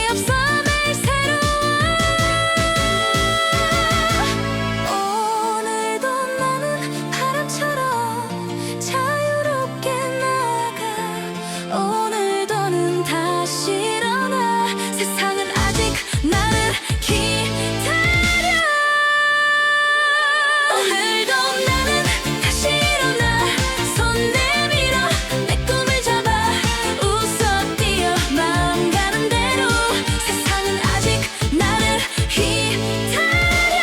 없어 매일 새로워. 오늘도 나는 바람처럼 자유롭게 나아가. 오늘도는 다시 일어나. 세상은 아직 나를 기다려. 오늘도 나는 다시 일어나. 손 내밀어 내 꿈을 잡아. 웃어 뛰어 마음 가는 대로. 세상은 아직 나를 기다려.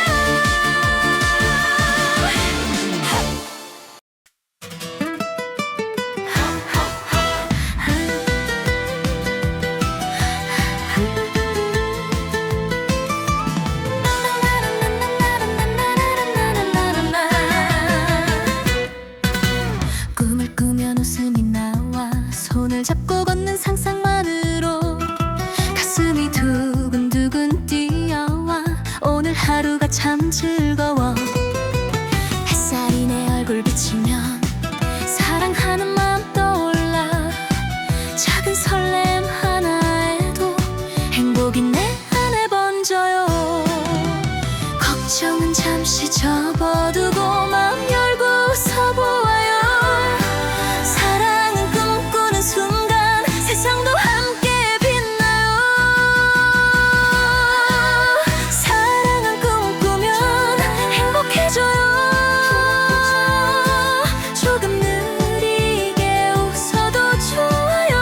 꿈을 꾸면 웃음이 나와. 손을 잡고 걷는 상상만으로 가슴이 두근두근 뛰어와. 오늘 하루가 참 즐거워. 햇살이 내 얼굴 비치면 사랑하는 마음 떠올라. 작은 설렘 하나에도 행복이 내 안에 번져요. 걱정은 잠시 접어두고 마음 열고 웃어보아요. 사랑은 꿈꾸는 순간 세상도 함께 빛나요. 사랑은 꿈꾸면 행복해져요. 조금 느리게 웃어도 좋아요.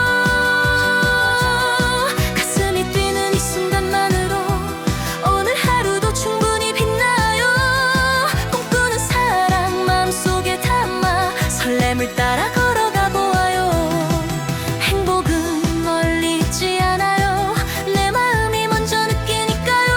가슴이 뛰는 이 순간만으로 오늘 하루도 충분히 빛나요. 꿈꾸는 사랑 마음속에 담아 설렘을 따라 걸어가 보아요. 행복은 멀리 있지 않아요. 내 마음이 먼저 느끼니까요.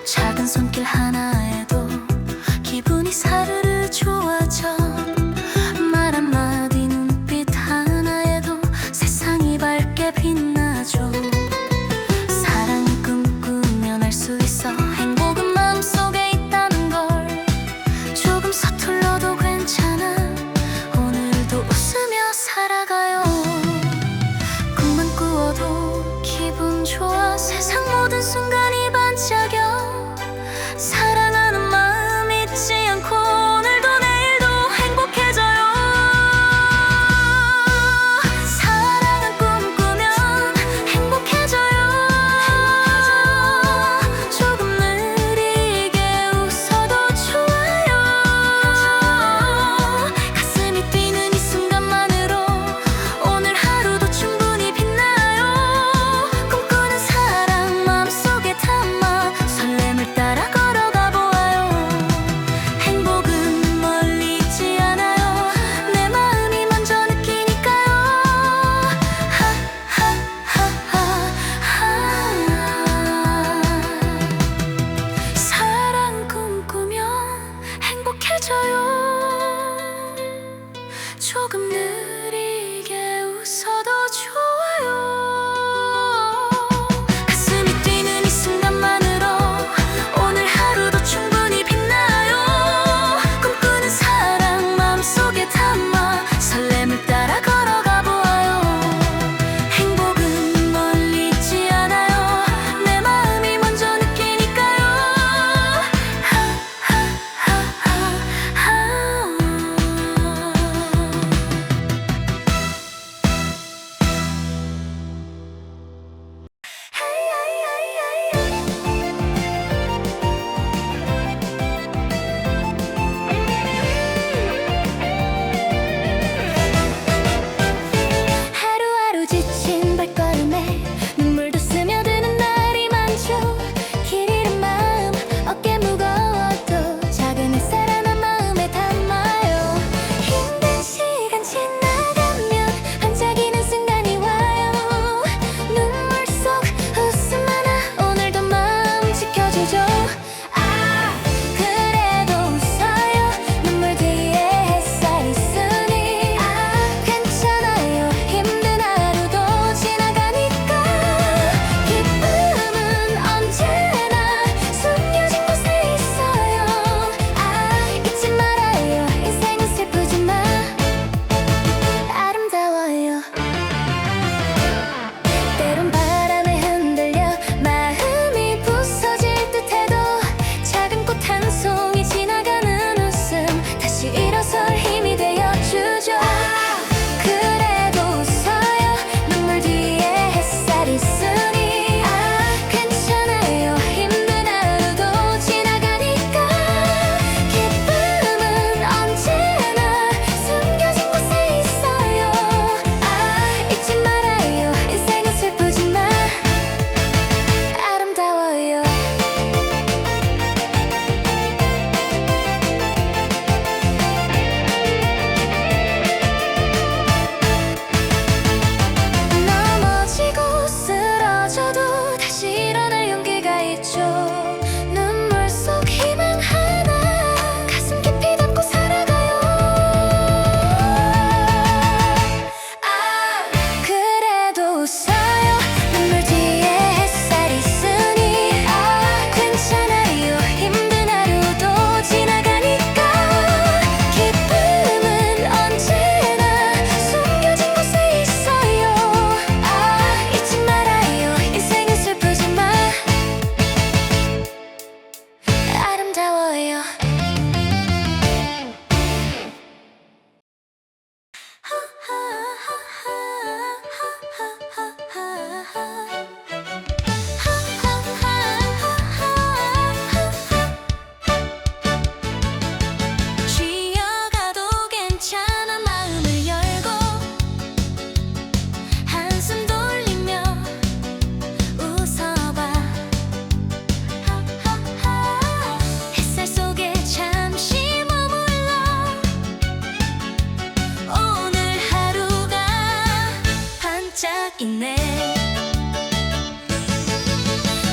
작은 손길 하나에도 기분이 사르르 좋아져. 말 한마디 눈빛 하나에도 세상이 밝게 빛나죠. 사랑을 꿈꾸면 알 수 있어. 행복은 마음속에 있다는 걸. 조금 서툴러도 괜찮아. 오늘도 웃으며 살아가요. 꿈만 꾸어도 기분 좋아. 세상 모든 순간이 반짝여. 사랑하는 마음 잊지 않고 오늘도 내일도 행복해져요. 사랑은 꿈꾸면 행복해져요. 조금 느리게 웃어도 좋아요. 가슴이 뛰는 이 순간만으로 오늘 하루도 충분히 빛나요. 꿈꾸는 사랑 마음속에 담아 설렘을 따라 걸어가 보아요. 행복은 멀리 있지 않아요. 내 마음이 먼저 느끼니까요. 사랑 꿈꾸면 행복해져요. 조금 느리게 웃어도 좋아요. 가슴이 뛰는 이 순간만으로 오늘 하루도 충분히 빛나요. 꿈꾸는 사랑 마음속에 담아 설렘을 따라 걸어가 보아요. 행복은 멀리 있지 않아요. 내 마음이 먼저 느끼니까요. 있네.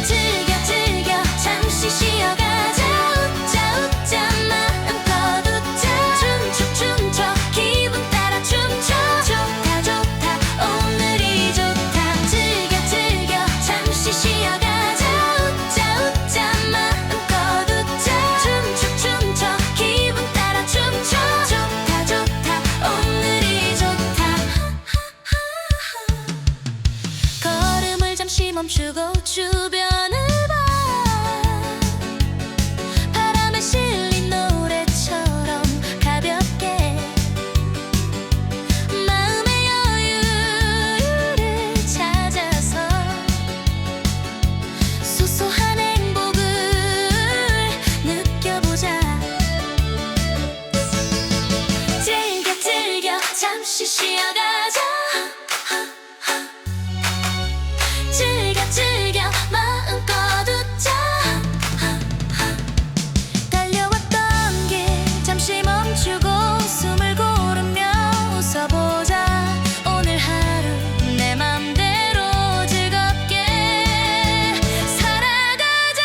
즐겨 즐겨 잠시 쉬어가자. 웃자 웃자 마음껏 웃자. 춤춰 춤춰 기분 따라 춤춰. 좋다 좋다 오늘이 좋다. 즐겨 즐겨 잠시 쉬어가자. 웃자 웃자 마음껏 웃자. 춤춰 춤춰 기분 따라 춤춰. 좋다 좋다 오늘이 좋다. 걸음을 잠시 멈추고 주변을 봐. 바람에 실린 노래처럼 가볍게 마음의 여유를 찾아서 소소한 행복을 느껴보자. 즐겨 즐겨 잠시 쉬어가자. 즐겨 즐겨 마음껏 웃자. 달려왔던 길 잠시 멈추고 숨을 고르며 웃어보자. 오늘 하루 내 맘대로 즐겁게 살아가자.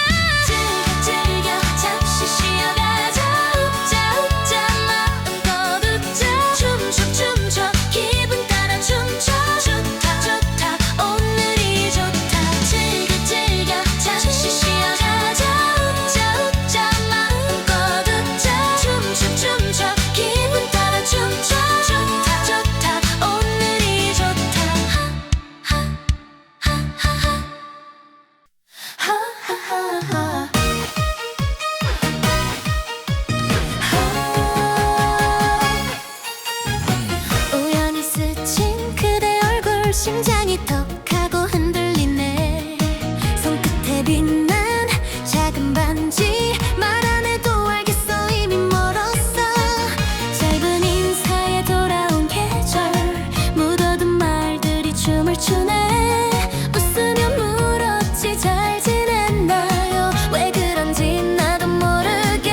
즐겨 즐겨 잠시 쉬어가자. 웃자 웃자 마음껏 웃자. 춤춰 춤춰 기분 따라 춤춰. 좋다 좋다 오늘이 좋다. 즐겨 즐겨 잠시 쉬어가자. 웃자 웃자 마음껏 웃자. 춤춰 춤춰 기분 따라 춤춰. 좋다 좋다 오늘이 좋다. 하하하하. 우연히 스친 그대 얼굴 심장이 턱하고 흔들리네. 손끝에 빛난 작은 반지 말 안 해도 알겠어 이미 멀었어. 짧은 인사에 돌아온 계절 묻어둔 말들이 춤을 추네. 웃으며 물었지 잘 지냈나요. 왜 그런지 나도 모르게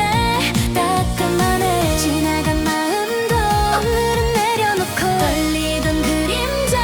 따끔하네. 지나간 마음도 오늘은 내려놓고 떨리던 그림자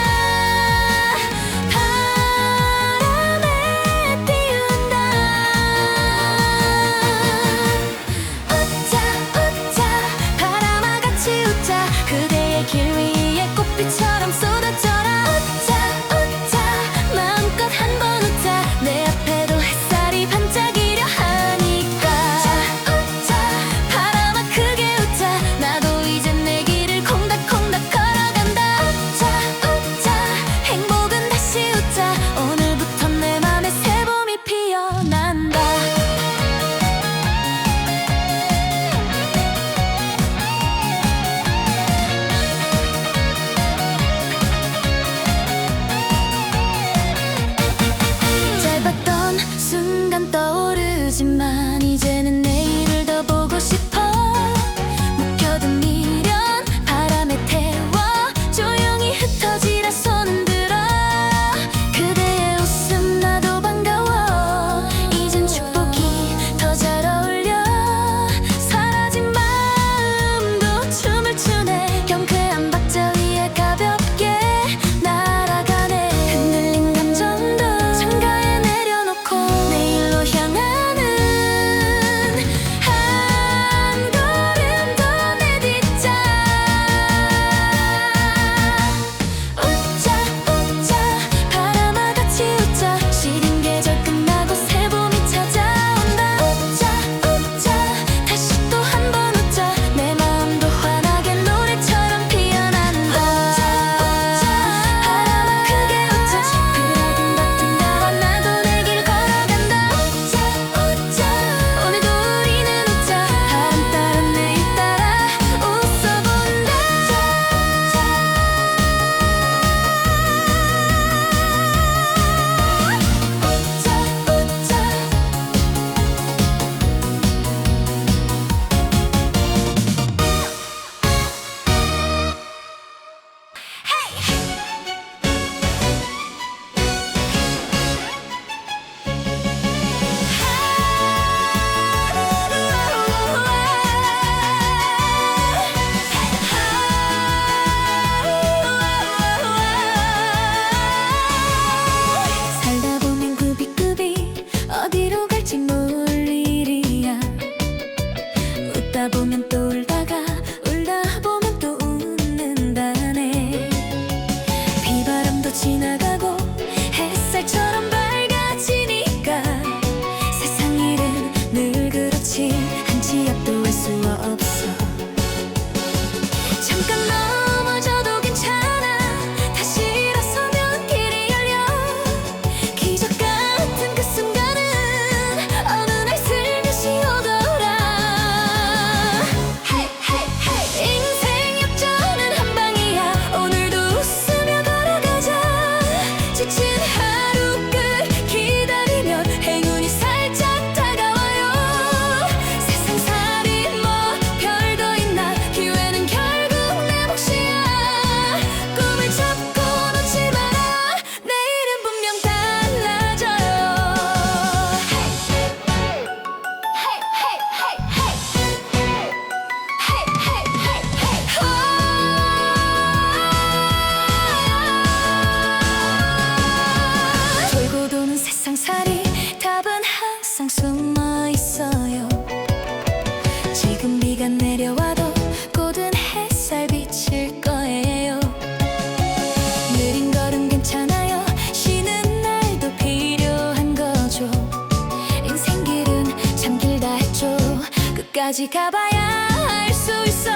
끝까지 가봐야 알 수 있어.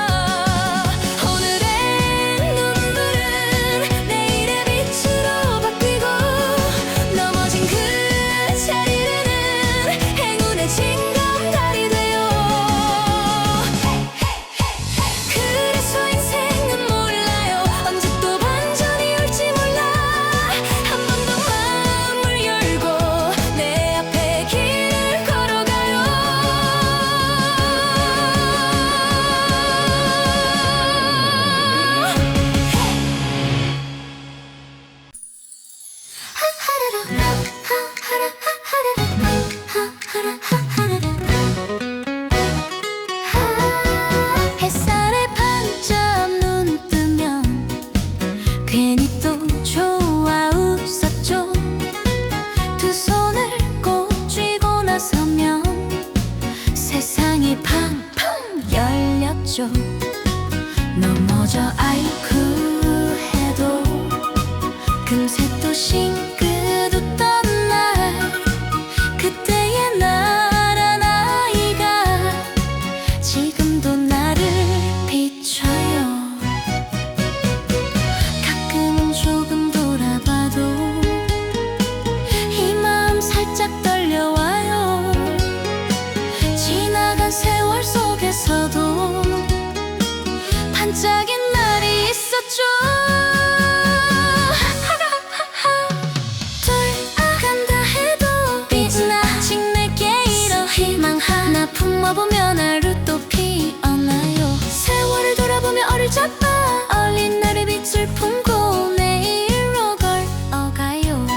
오늘의 눈물은 내일의 빛으로 바뀌고 넘어진 그 자리는 행운의 징검다리 돼요. 그래서 인생은 몰라요. 언제 또 반전이 올지 몰라. 한 번 더 마음을 열고 내 앞에 길을 걸어가요. 햇살에 반짝 눈 뜨면 괜히 또 좋아 웃었죠. 두 손을 꼭 쥐고 나서면 세상이 팡팡 열렸죠. 넘어져 아이쿠 해도 금세 또 싱긋 웃던 날, 그때의 나란 아이가 지금도 나를 비춰요. 가끔은 조금 돌아봐도 이 마음 살짝 떨려와요. 지나간 세월 속에서도 반짝인 날이 있었죠. 돌아간다 해도 빛은 아직 내게 이런 희망 하나 품어보면 하루 또 피어나요. 세월을 돌아보며 어릴 적 어린 날의 빛을 품고 내일로 걸어가요.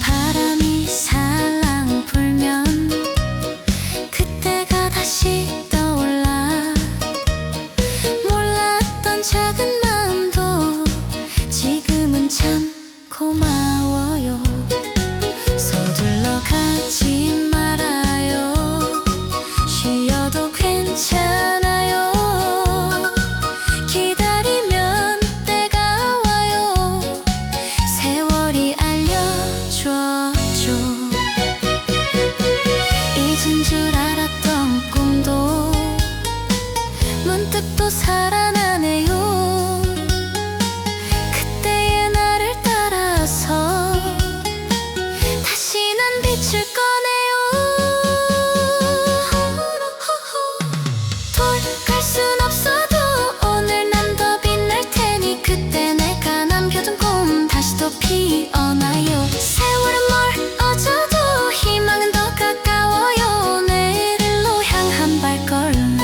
바람이 살랑 불면 그때가 다시 떠올라. 몰랐던 작은 마음도 지금은 참 고마워요. 서둘러 가지 말아요. 쉬어도 괜찮아요. 기다리면 때가 와요. 세월이 알려줬죠. 잊은 줄 알았던 꿈도 문득 또 살아나네요. 그때의 나를 따라서 다시 난 빛을 꺼내요. 돌아갈 순 없어도 오늘 난 더 빛날 테니 그때 내가 남겨둔 꿈 다시 또 피어나요. 세월은 멀어져도 희망은 더 가까워요. 내일로 향한 발걸음.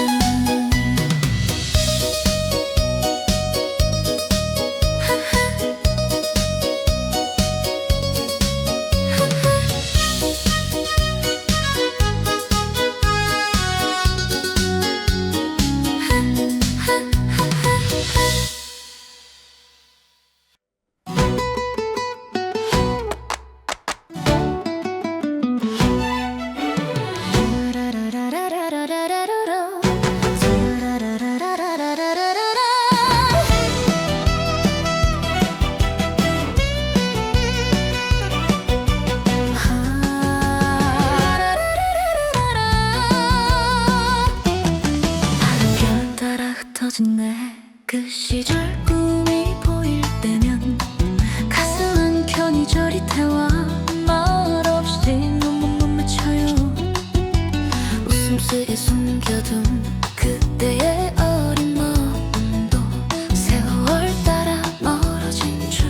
바람 따라 흩어진 내 그 시절 꿈이 보일 때면 가슴 한켠이 저릿해와 말없이 눈물 맺혀요. 웃음속에 숨겨둔 그때의 어린 마음도 세월 따라 멀어진 줄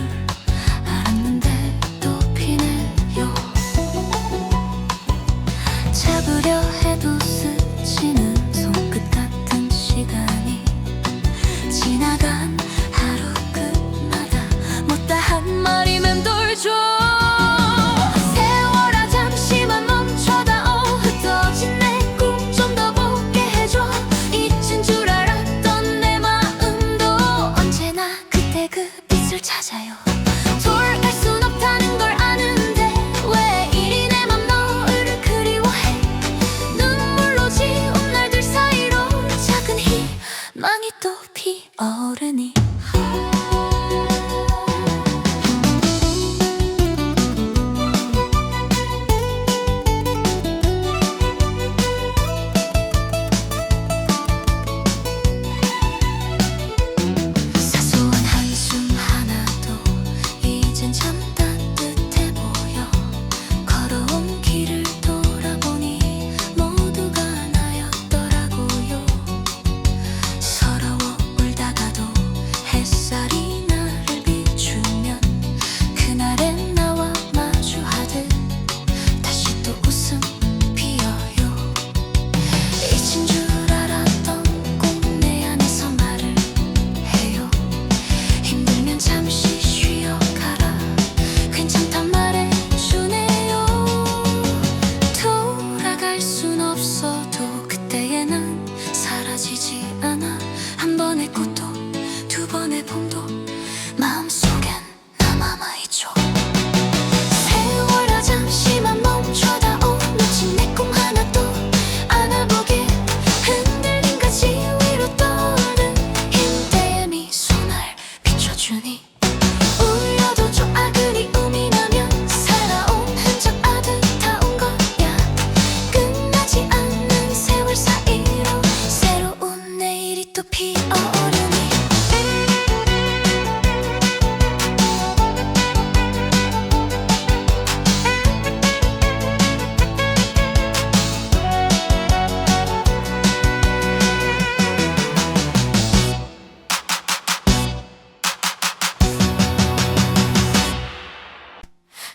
알았는데 또 피네요. 잡으려 해도 스치는 손끝 같은 시간이 지나간 하루 끝마다 못다한 말이 맴돌죠. 세월아 잠시만 멈춰다오. 흩어진 내 꿈 좀 더 보게 해줘. 잊은 줄 알았던 내 마음도 언제나 그때 그 빛을 찾아요. 돌아갈 순 없다는 걸 아는데 왜 이리 내 맘 너를 그리워해. 희망이 또 피어오르니 사소한 한숨 하나도 이젠 참 따뜻해 보여. 걸어온 길을 돌아보니 모두가 나였더라고요. 서러워 울다가도 햇살이 나를 비추면 그날엔 나와 마주하듯 다시 또 웃음 피어요. 잊은 줄 알았던 꼭 내 안에서 말을 해요. 힘들면 잠시 쉬어가라 괜찮단 말해주네요. 돌아갈 순 없어도 그때의 난 사라지지 않아. 한 번의 꽃도 두 번의 봄도 마음속엔 남아있죠. 세월아 잠시만 멈춰다오. 놓친 내 꿈 하나도 안아보게. 흔들린 가지 위로 떠오른 힘대의 미소 날 비춰주니 울려도 좋아. 그리움이 나면 살아온 흔적 아득하온 거야. 끝나지 않는 세월 사이로 새로운 내일이 또 피어오르니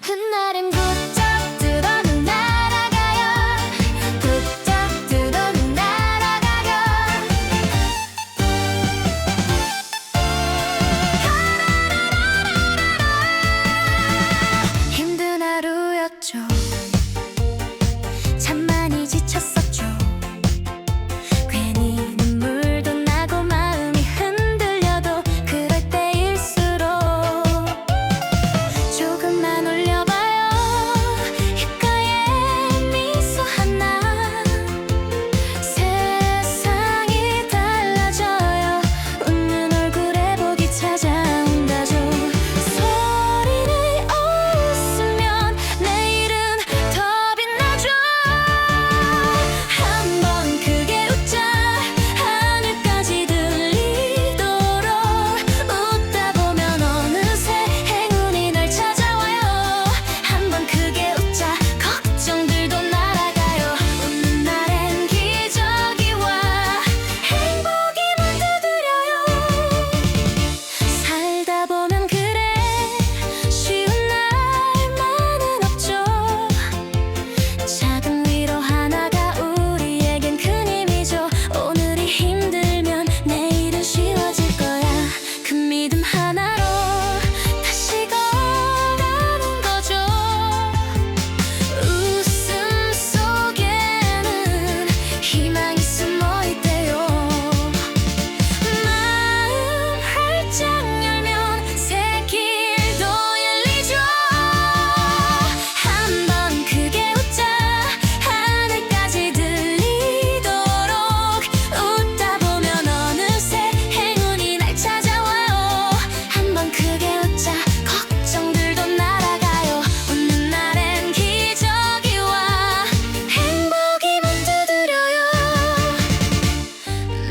훗날엔 부쩍 뜨던 날아가요. 부쩍 뜨던 날아가요. 힘든 하루였죠. 참 많이 지쳤었죠. 괜히 눈물도 나고 마음이 흔들려도 그럴 때일수록 조금만 올려봐요. 입가에 미소 하나 세상이 달라져요. 웃는 얼굴에 복이 찾아온다죠. 소리내 웃으면 내일은 더 빛나죠. 한번 크게 웃자. 하늘까지 들리도록 웃다 보면 어느새 행운이 날 찾아와요. 한번 크게 웃자. 걱정들도 날아가요. 웃는 날엔 기적이 와. 행복이 문드들여요. 살다 보면 그래 쉬운 날만은 없죠. 작은 위로 하나가 우리에겐 큰 힘이죠. 오늘이 힘들면 내일은 쉬워질 거야. 그 믿음 하나로 다시 걸어가는 거죠. 웃음 속에는 희망이 숨어 있대요. 마음 활짝 열면 새 길도 열리죠. 한번 크게 웃자. 하늘까지 들리도록 웃다 보면 어느새 행운이 날 찾아와요. 한번 크게 웃자. 걱정들도 날아가요. 웃는 날엔 기적이 와. 행복이 문드들여요.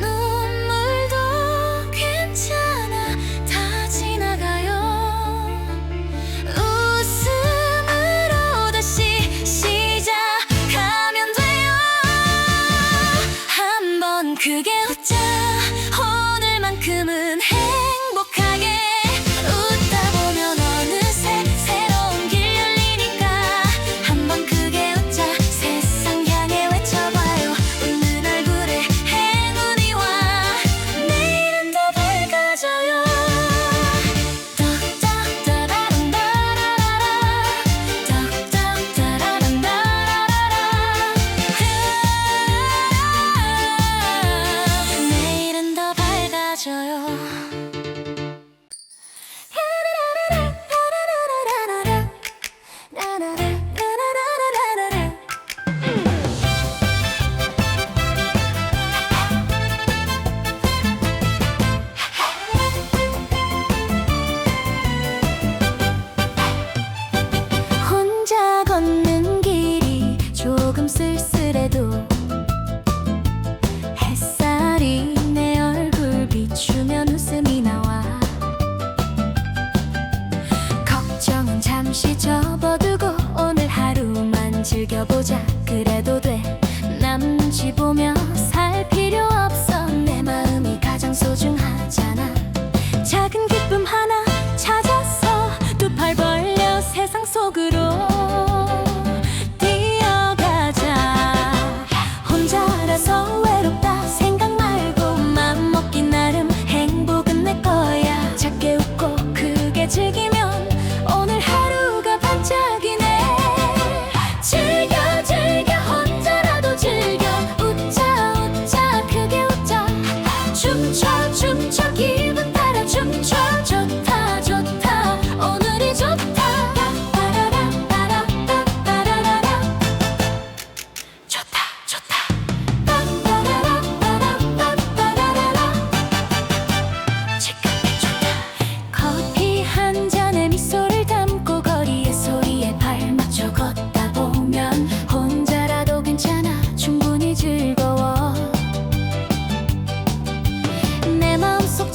눈물도 괜찮아. 다 지나가요. 웃음으로 다시 시작하면 돼요. 한번 크게 웃자. 오늘만큼은 행복하게 웃다 보면 어느새 새로운 길 열리니까. 한번 크게 웃자. 세상 향해 외쳐봐요. 웃는 얼굴에 행운이 와. 내일은 더 밝아져요. 딱딱따라란다라라라. 딱딱따라란다라라라. 내일은 더 밝아져요. 춤춰 춤춰 기분 따라 춤춰 좋다 좋다 오늘이 좋다 빠라라 빠라라 빠라라라 좋다 좋다 빠라라 빠라라 빠라라라 지금이 좋다 커피 한 잔에 미소를 담고 거리의 소리에 발맞춰 걷다 보면 혼자라도 괜찮아 충분히 즐거워 내 마음속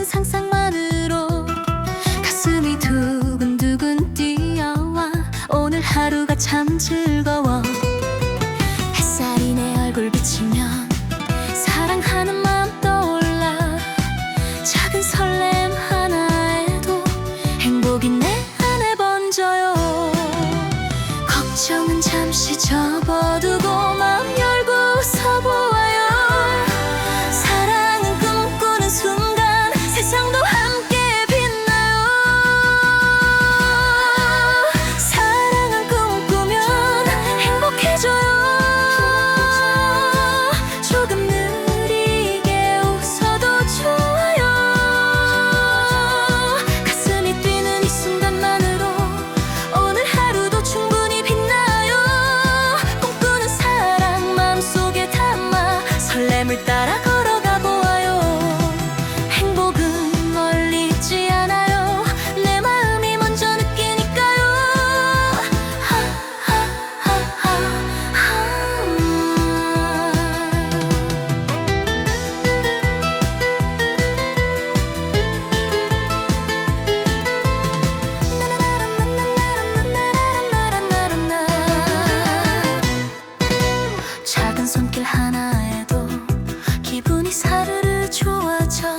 상상만으로 가슴이 두근두근 뛰어와 오늘 하루가 참 즐거워. 햇살이 내 얼굴 비치면 사랑하는 마음 떠올라. 작은 설렘 하나에도 행복이 내 안에 번져요. 걱정은 잠시 접어두고 마음 열고 웃어보아요. 사랑은 꿈꾸는 순간 세상도 함께 빛나요. 사랑은 꿈꾸면 행복해져요. 조금 느리게 웃어도 좋아요. 가슴이 뛰는 이 순간만으로 오늘 하루도 충분히 빛나요. 꿈꾸는 사랑 마음속에 담아 설렘을 따라 걸어가 보아요. 행복은 멀리 있지 않아요. 내 마음이 먼저 느끼니까요. 작은 손길 하나에도 기분이 사르르 좋아져.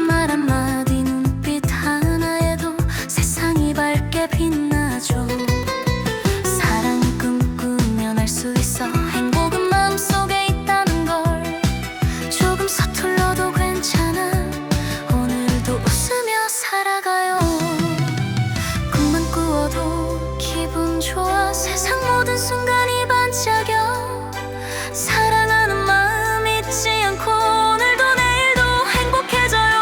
말 한마디 눈빛 하나에도 세상이 밝게 빛나죠. 사랑을 꿈꾸면 알 수 있어. 행복은 마음속에 있다는 걸. 조금 서툴러도 괜찮아. 오늘도 웃으며 살아가요. 꿈만 꾸어도 기분 좋아. 세상 모든 순간이 반짝여. 사랑하는 마음 잊지 않고 오늘도 내일도 행복해져요.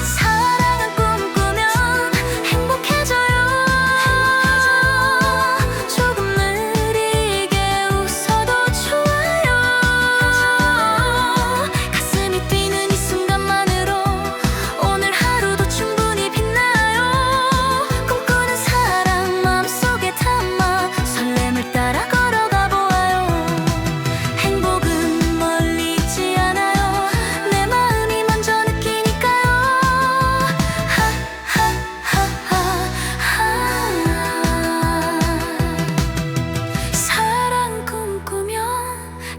사랑은 꿈꾸면 행복해져요. 조금 느리게 웃어도 좋아요. 가슴이 뛰는 이 순간만으로 오늘 하루도 충분히 빛나요. 꿈꾸는 사랑 마음속에 담아 설렘을 따라 걸어가 보아요. 행복은 멀리 있지 않아요. 내 마음이 먼저 느끼니까요. 사랑 꿈꾸면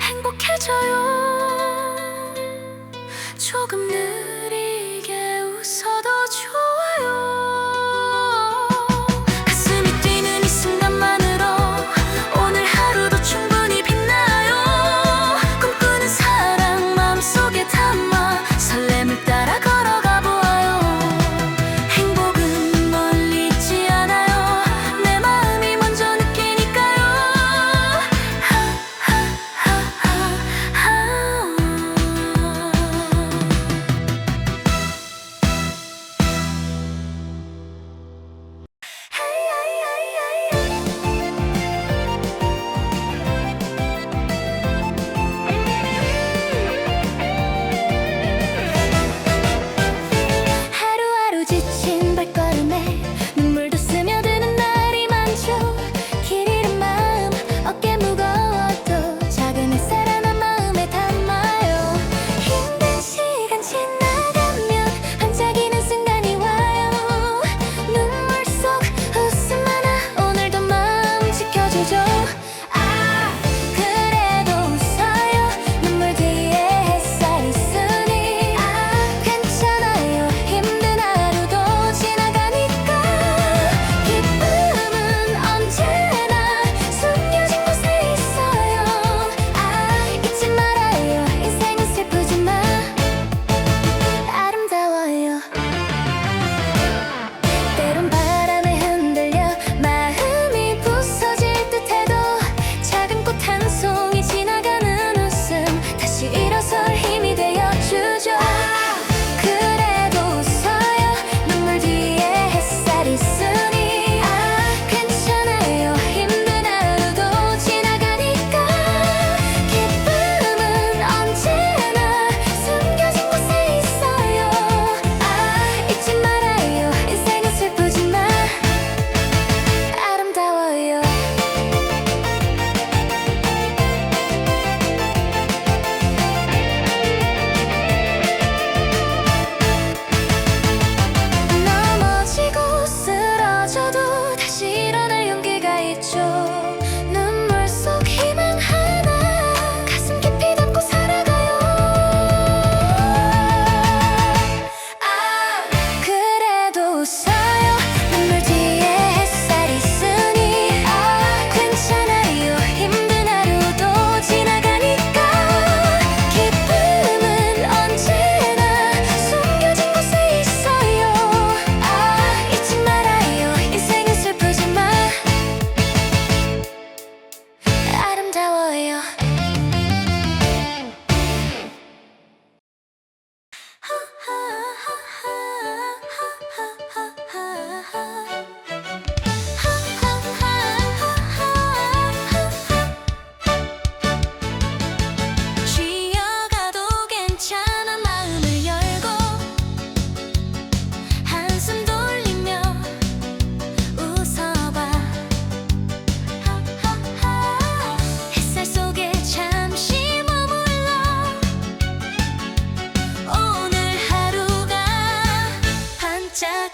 행복해져요. 조금 느리게 웃어도 좋아요. 가슴이 뛰는 이 순간만으로 오늘 하루도 충분히 빛나요. 꿈꾸는 사랑 마음속에 담아 설렘을 따라 걸어가 보아요. 행복은 멀리 있지 않아요. 내 마음이 먼저 느끼니까요.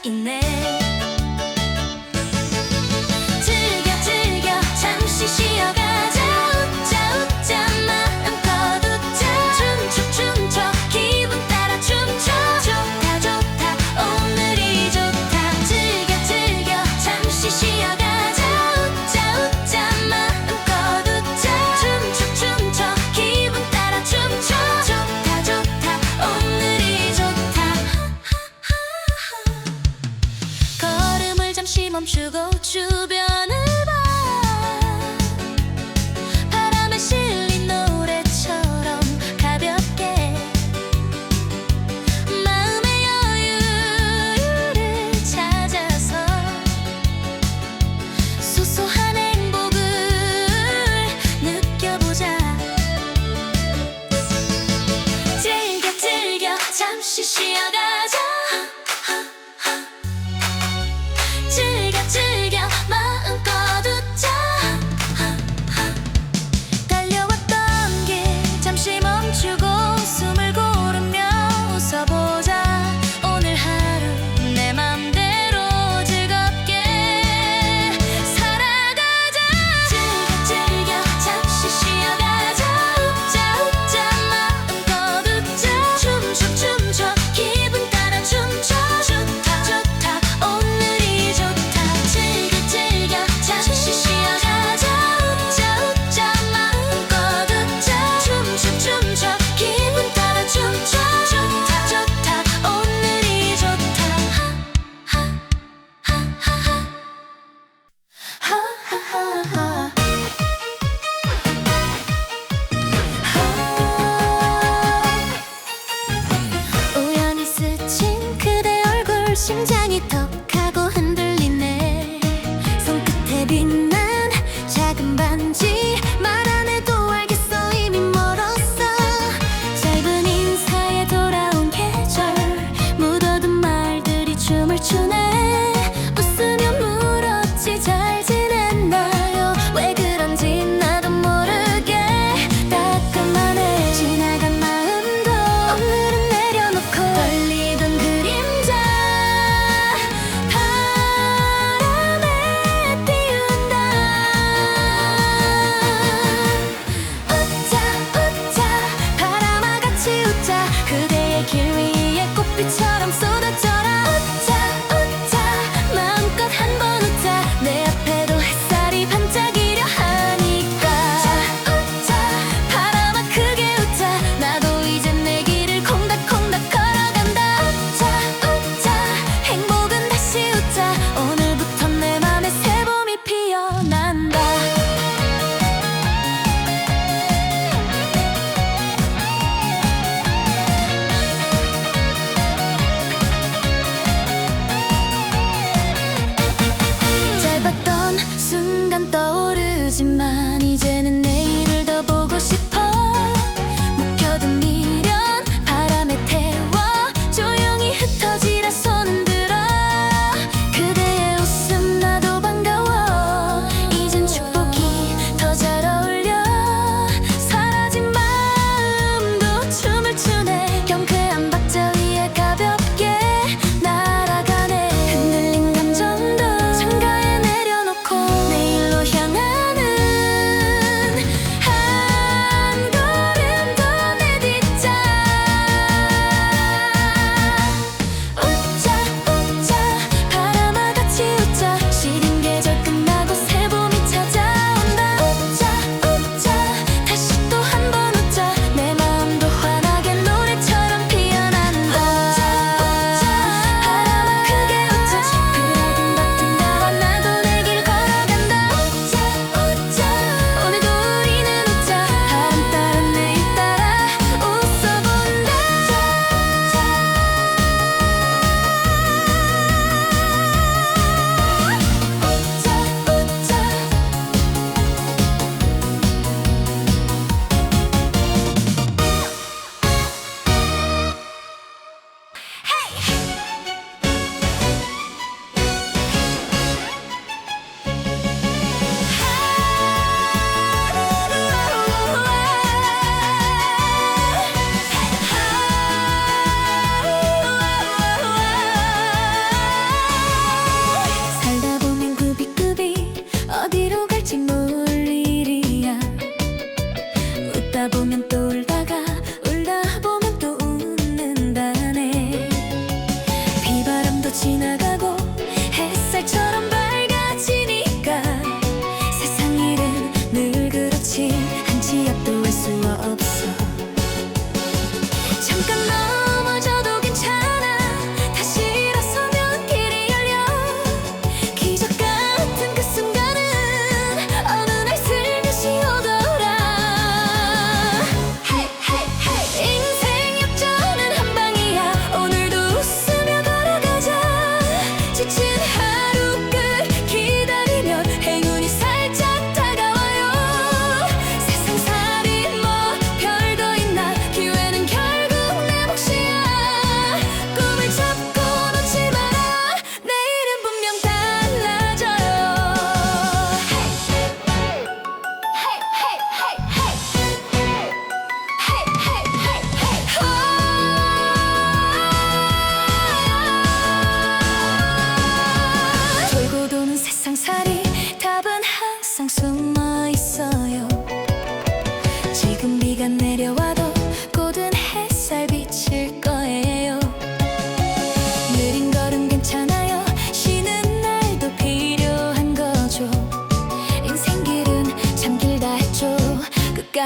있네. 즐겨 즐겨 잠시 쉬어가자. 웃자 웃자 마음껏 웃자. 춤춰 춤춰 기분 따라 춤춰. 좋다 좋다 오늘이 좋다. 즐겨 즐겨 잠시 쉬어가자. 웃자 웃자 마음껏 웃자. 춤춰 춤춰 기분 따라 춤춰. 좋다 좋다 오늘이 좋다. 걸음을 잠시 멈추고 주변을 봐. 바람에 실린 노래처럼 가볍게 마음의 여유를 찾아서 소소한 행복을 느껴보자. 즐겨 즐겨 잠시 쉬어가자. 즐겨 즐겨 마음껏 웃자. 달려왔던 길 잠시 멈추고 숨을 고르며 웃어보자. 오늘 하루 내 맘대로 즐겁게 살아가자. 즐겨 즐겨 잠시 쉬어가자. 웃자 웃자 마음껏 웃자. 춤춰 춤춰 기분 따라 춤춰. 좋다 좋다 오늘이 좋다. 즐겨 즐겨 잠시 쉬어가자. 웃자 웃자 마음껏 웃자. 춤춰 춤춰 기분 따라 춤춰. 좋다 좋다 오늘이 좋다. 하하하하. 우연히 스친 그대 얼굴 심장이 턱하고 흔들리네. 손끝에 빛난 작은 반지 말 안 해도 알겠어 이미 멀었어. 짧은 인사에 돌아온 계절 묻어둔 말들이 춤을 추네. 웃으며 물었지 잘 지냈나요. 왜 그런지 나도 모르게 따끔하네. 지나간 마음도 오늘은 내려놓고 떨리던 그림자 바람에 띄운다. 웃자 웃자 바람아 같이 웃자. 그대의 길 위에 꽃빛처럼 쏟아져라. 웃자 웃자 마음껏 한번 웃자. 내 앞에도 햇살이 반짝이려 하니까. 웃자 바람아 크게 웃자. 나도 이제 내 길을 콩닥콩닥 걸어간다. 웃자 웃자 행복은 다시 웃자. 오늘부터 내 맘에 새 봄이 피어난다.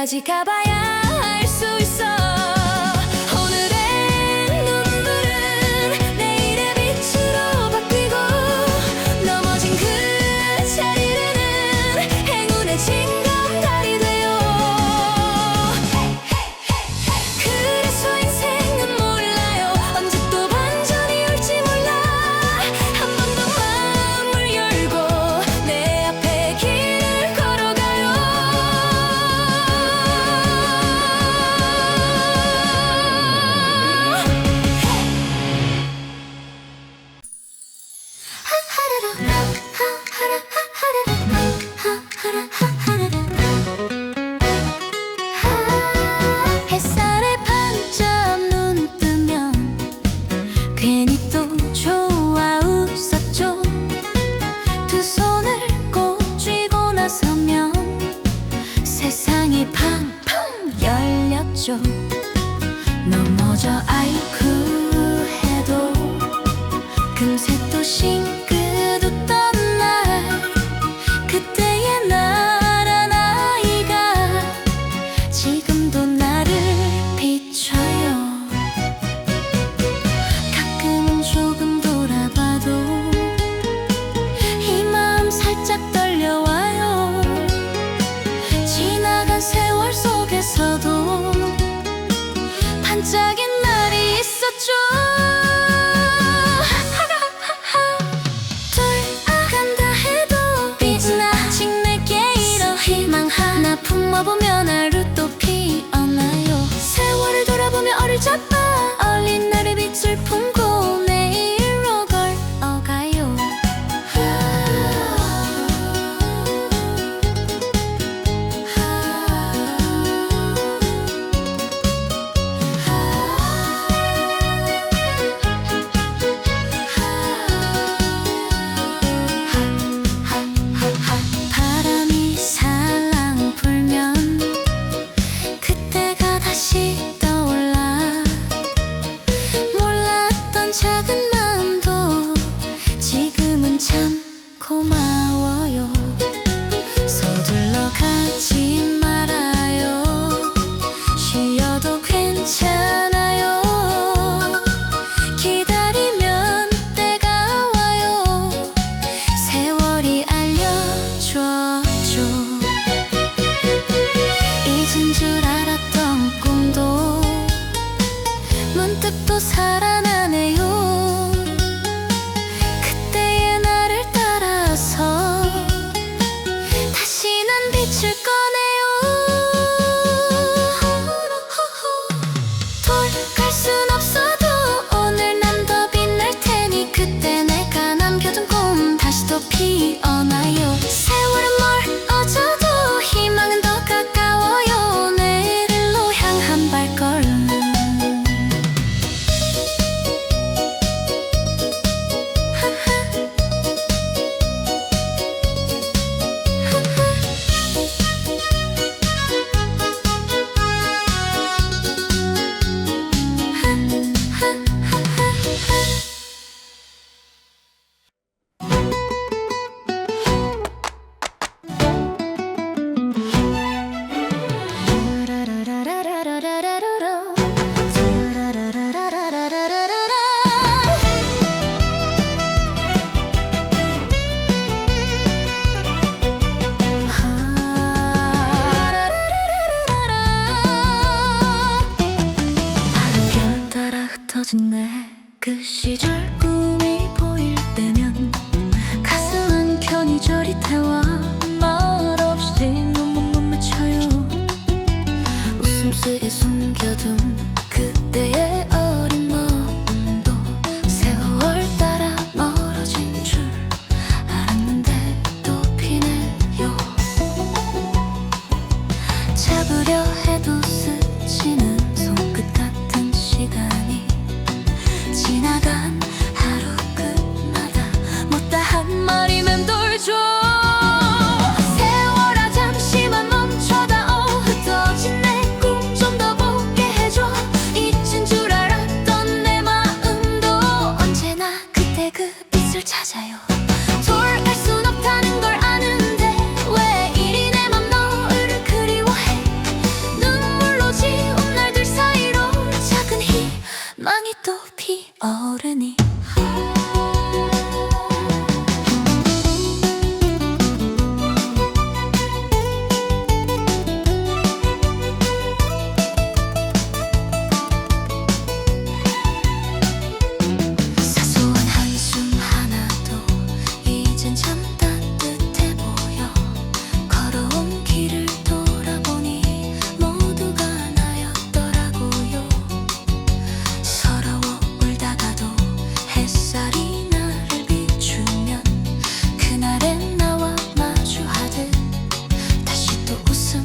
끝까지 가봐야 알 수 있어. 오늘의 눈물은 내일의 빛으로 바뀌고 넘어진 그 자리는 행운의 징검다리 돼요. 그래서 인생은 몰라요. 언제 또 반전이 올지 몰라. 한 번 더 마음을 열고 내 앞에 길을 걸어가요. 햇살에 반짝 눈 뜨면 괜히 또 좋아 웃었죠. 두 손을 꼭 쥐고 나서면 세상이 팡팡 열렸죠. 넘어져 아이쿠 해도 금세 또 싱긋 웃던 날, 그때의 나란 아이가 지금도 나를 비춰요. 가끔은 조금 돌아봐도 이 마음 살짝 떨려와요. 지나간 세월 속에서도 반짝인 날이 있었죠. 돌아간다 해도 빛은 아직 내게 일어. 희망 하나 품어보면 하루 또 피어나요. 세월을 돌아보며 어릴 적 어린 날의 빛을 품고 내일로 걸어가요. 바람이 살랑 불면 그때가 다시 떠올라. 몰랐던 작은 마음도 지금은 참 고마워요. 서둘러 가지 말아요. 쉬어도 괜찮아요. 기다리면 때가 와요. 세월이 알려줬죠. 잊은 줄 알았던 꿈도 문득 또 살아나네요. 그때의 나를 따라서 다시 난 빛을 꺼내요. 돌아갈 순 없어도 오늘 난 더 빛날 테니 그때 내가 남겨둔 꿈 다시 또 피어나요. 세월은 멀어져도 희망은 더 가까워요. 내일로 향한 발걸음. 별 따라 흩어진 내 그 시절 꿈이 보일 때면 가슴 한켠이 저릿해와 말없이 눈물만 맺혀요. 웃음속에 숨겨둔 그때의 어린 마음도 세월 따라 멀어진 줄 알았는데 또 피네요. 잡으려 해도 스치는 손끝 같은 시간이 지나간 하루 끝마다 못다한 말이 맴돌죠. 세월아 잠시만 멈춰다오. 흩어진 내 꿈 좀 더 보게 해줘. 잊은 줄 알았던 내 마음도 언제나 그때 그 빛을 찾아요. 돌아갈 순 없다는 걸 아는데 왜 이리 내 맘 너를 그리워해. 희망이 또 피어오르니 사소한 한숨 하나도 이젠 참 따뜻해 보여 걸어온 길을 돌아보니 모두가 나였더라고요. 서러워 울다가도 햇살이 나를 비추면 그날엔 나와 마주하듯 다시 또 웃음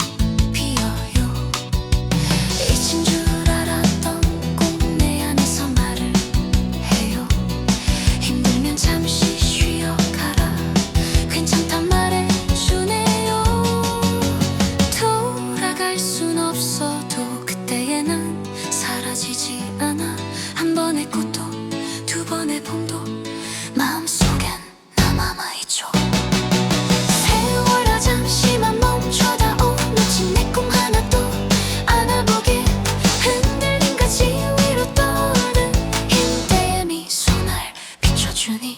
피어요. 잊힌 줄 알았던 꼭 내 안에서 말을 해요. 힘들면 잠시 쉬어가라 괜찮단 말해주네요. 돌아갈 순 없어도 그때의 난 사라지지 않아. 한 번의 꽃도 두 번의 봄도 마음속엔 남아있죠. 세월아 잠시만 멈춰다오. 놓친 내 꿈 하나도 안아보게. 흔들린 가지 위로 떠오른 힘대의 미소 날 비춰주니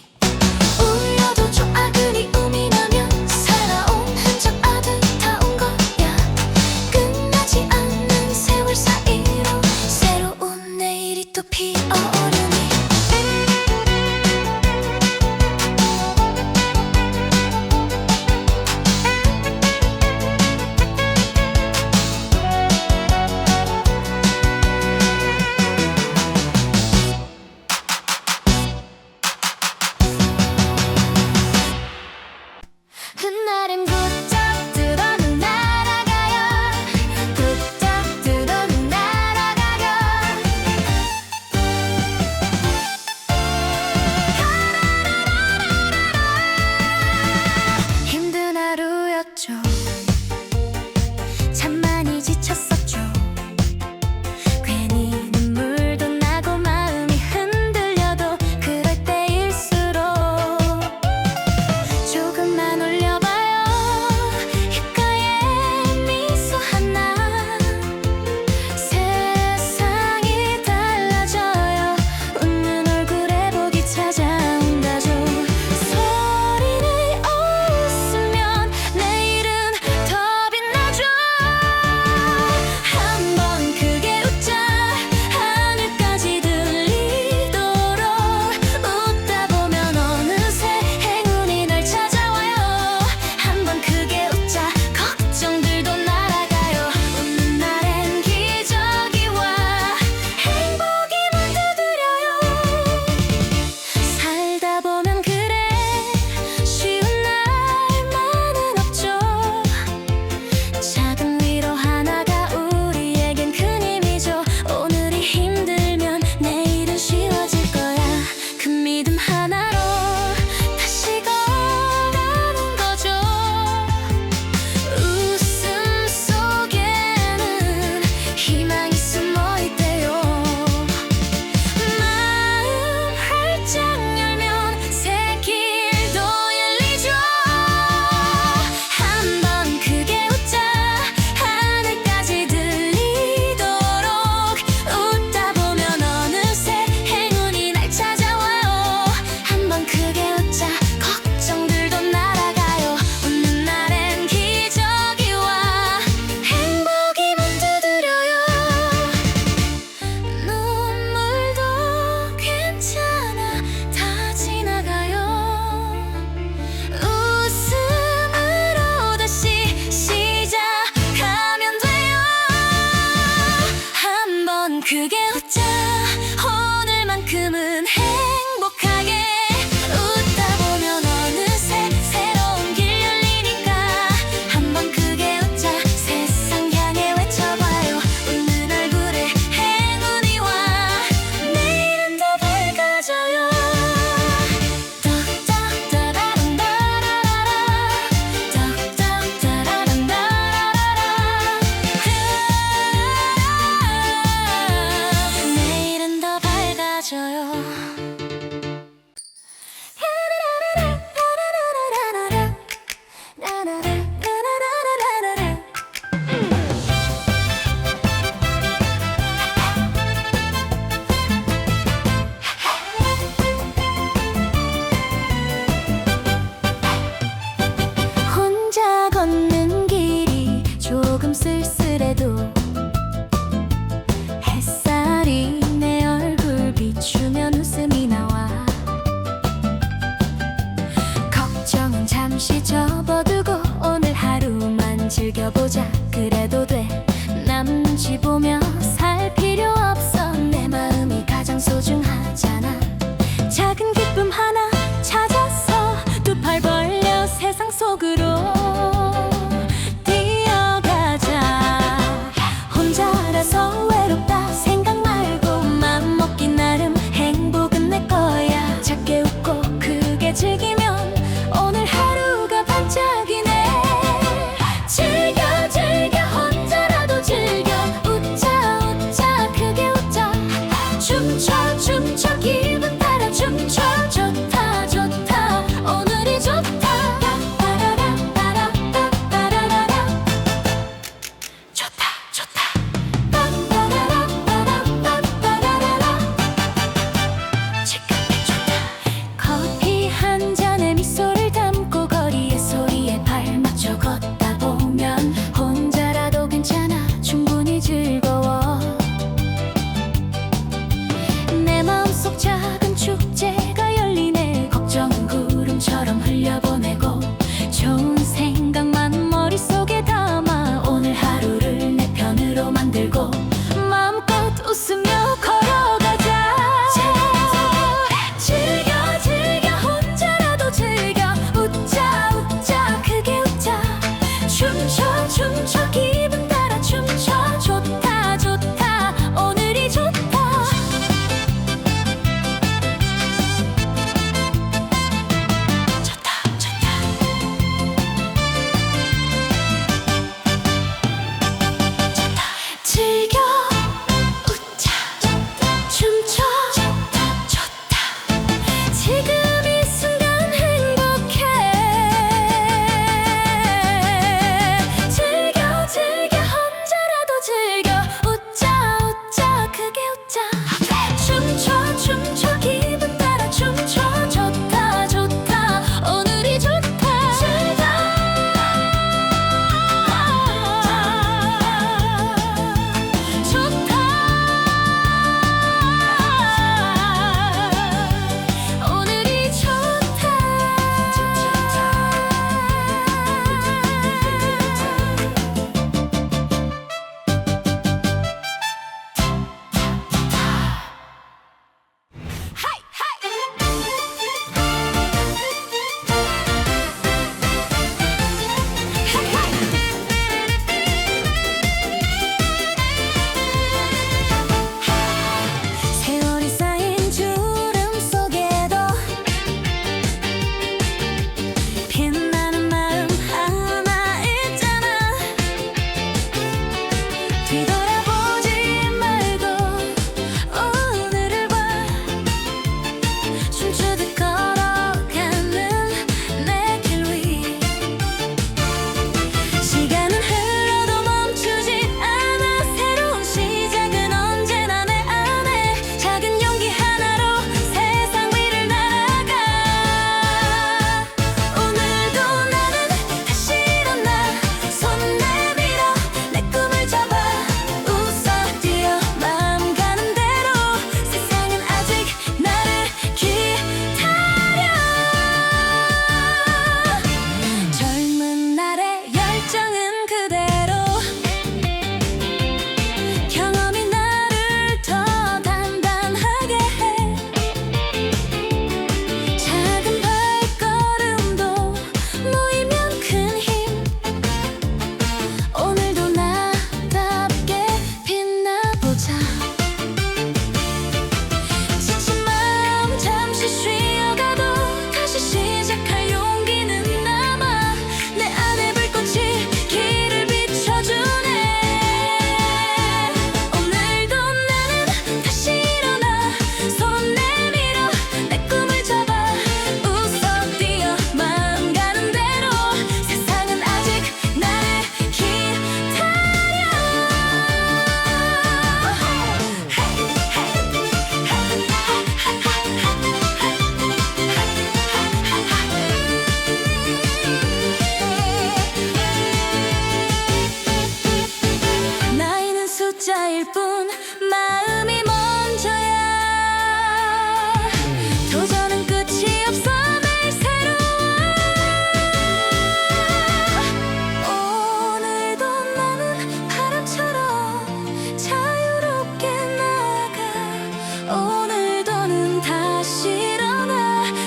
울려도 좋아 그리움이 나면 살아온 흔적 아득하온 거야. 끝나지 않는 세월 사이로 새로운 내일이 또 피어오르니 흩날은 부쩍 들어는 날아가요. 부쩍 들어는 날아가요. 힘든 하루였죠. 참 많이 지쳤었죠. 괜히 눈물도 나고 마음이 흔들려도 그럴 때일수록 조금만 올려봐요. 입가에 미소 하나 세상이 달라져요. 웃는 얼굴에 복이 찾아온다죠. 소리내 웃으면 내일은 더 빛나죠. 한번 크게 웃자 하늘까지 들리도록. 웃다 보면 어느새 행운이 널 찾아와요. 한번 크게 웃자 걱정들도 날아가요. 웃는 날엔 기적이 와 행복이 묻어들어요. 살다 보면 그래 쉬운 날만은 없죠. 작은 위로 하나가 우리에겐 큰 힘이죠. 오늘이 힘들면 내일은 쉬워질 거야. 그 믿음 하나로 다시 걸어가는 거죠. 웃음 속에는 희망이 숨어 있대요. 마음 활짝 열면 새 길도 열리죠. 한번 크게 웃자 하늘까지 들리도록. 웃다 보면 어느새 행운이 날 찾아와요. 한번 크게 웃자 걱정들도 날아가요. 웃는 날엔 기적이 와 행복이 묻어들어요. 눈물도 괜찮아 다 지나가요. 웃음으로 다시 시작하면 돼요. 한번 크게 웃자 오늘만큼은 행복하게. 웃다 보면 어느새 새로운 길 열리니까. 한번 크게 웃자 세상 향해 외쳐봐요. 웃는 얼굴에 행운이 와 내일은 더 밝아져요. 딱딱따라란다라라라 딱딱따라란다라라라 내일은 더 밝아져요. 있잖아. 작은 기쁨 하나 찾아서 두 팔 벌려 세상 속으로 뛰어가자. 혼자라서 외롭다 생각 말고 맘 먹기 나름 행복은 내 거야. 작게 웃고 크게 즐기면 오늘 하루가 반짝이네. 즐겨 즐겨 혼자라도 즐겨 웃자 웃자 크게 웃자 춤춰 춤춰 기분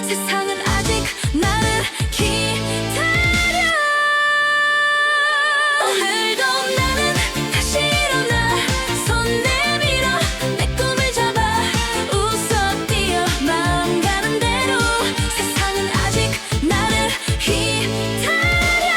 세상은 아직 나를 기다려. 오늘도 나는 다시 일어나 손 내밀어 내 꿈을 잡아 웃어 뛰어 마음 가는 대로. 세상은 아직 나를 기다려.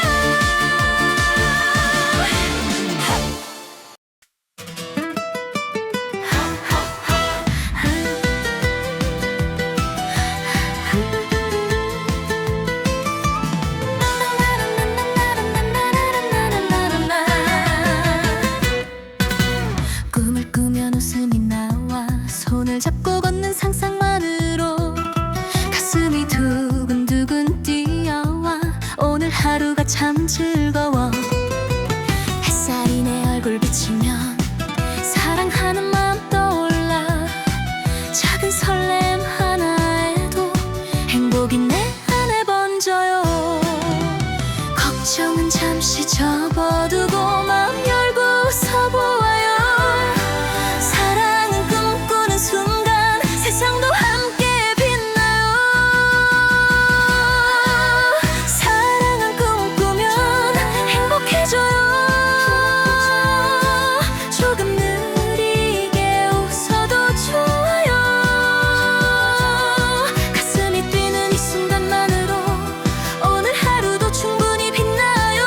꿈을 꾸면 웃음이 나와 손을 잡고 걷는 상상만으로 가슴이 두근두근 뛰어와. 오늘 하루가 참 즐거워. 햇살이 내 얼굴 비치면 사랑하는 마음 떠올라. 작은 설렘 하나에도 행복이 내 안에 번져요. 걱정은 잠시 접어두고 마음 열고 웃어보아요. 사랑은 꿈꾸는 순간 세상도 함께 빛나요. 사랑은 꿈꾸면 행복해져요. 조금 느리게 웃어도 좋아요. 가슴이 뛰는 이 순간만으로 오늘 하루도 충분히 빛나요.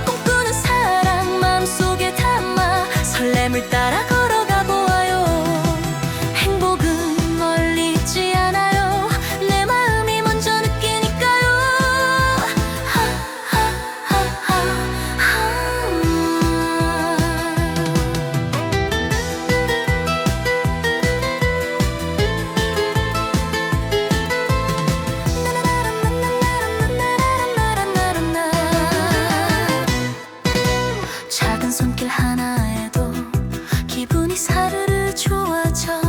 꿈꾸는 사랑 마음속에 담아 설렘을 따라 걸어가 보아요. 행복은 멀리 있지 않아요. 내 마음이 먼저 느끼니까요. 작은 손길 하나에도 기분이 사르르 좋아져.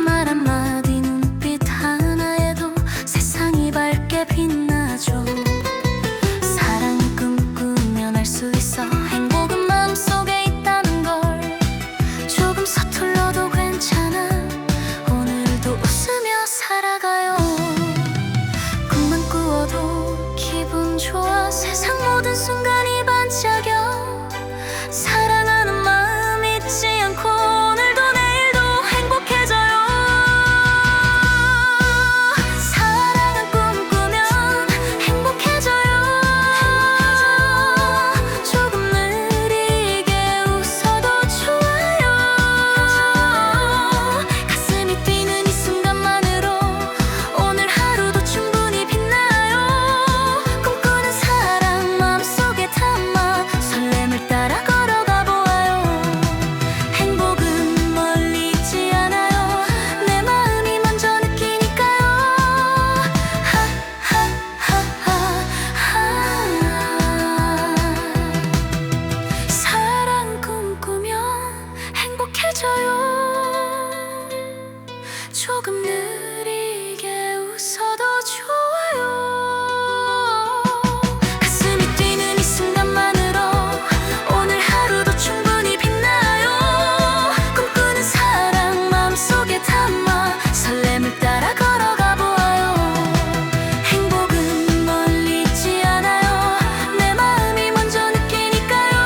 말 한마디 눈빛 하나에도 세상이 밝게 빛나죠. 사랑을 꿈꾸면 알 수 있어. 행복은 마음속에 있다는 걸. 조금 서툴러도 괜찮아. 오늘도 웃으며 살아가요. 꿈만 꾸어도 기분 좋아. 세상 모든 순간이 반짝여. 사랑하는 마음 잊지 않고 오늘도 내일도 행복해져요. 사랑은 꿈꾸면 행복해져요. 조금 느리게 웃어도 좋아요. 가슴이 뛰는 이 순간만으로 오늘 하루도 충분히 빛나요. 꿈꾸는 사랑 마음속에 담아 설렘을 따라 걸어가 보아요. 행복은 멀리 있지 않아요. 내 마음이 먼저 느끼니까요. 사랑 꿈꾸면 행복해져요. 조금 느리게 웃어도 좋아요. 가슴이 뛰는 이 순간만으로 오늘 하루도 충분히 빛나요. 꿈꾸는 사랑 마음속에 담아 설렘을 따라 걸어가 보아요. 행복은 멀리 있지 않아요. 내 마음이 먼저 느끼니까요.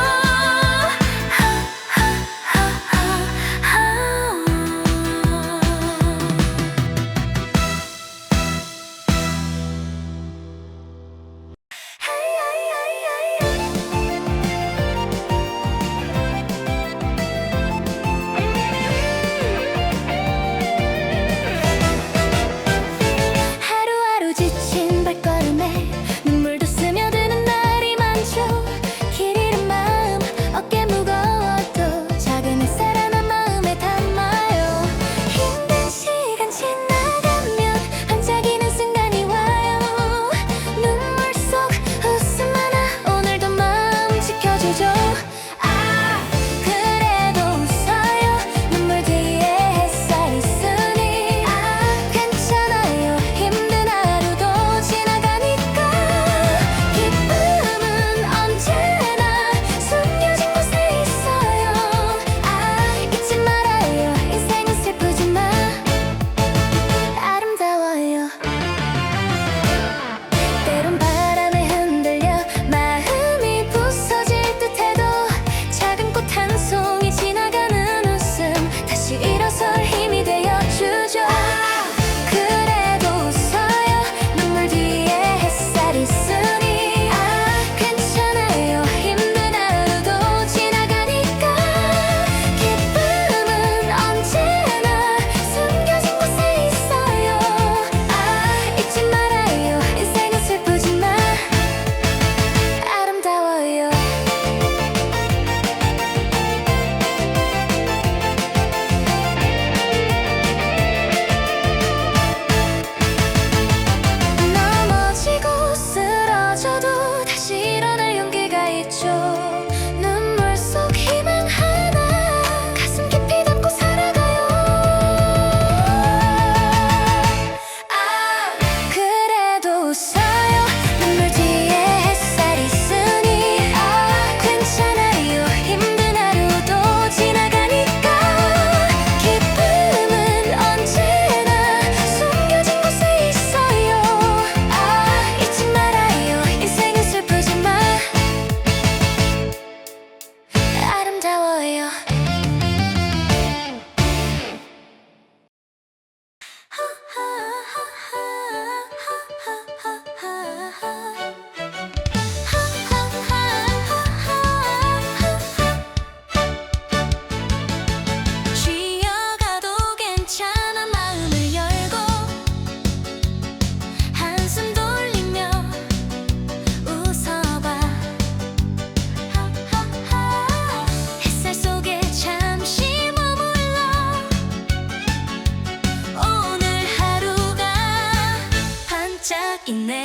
있네.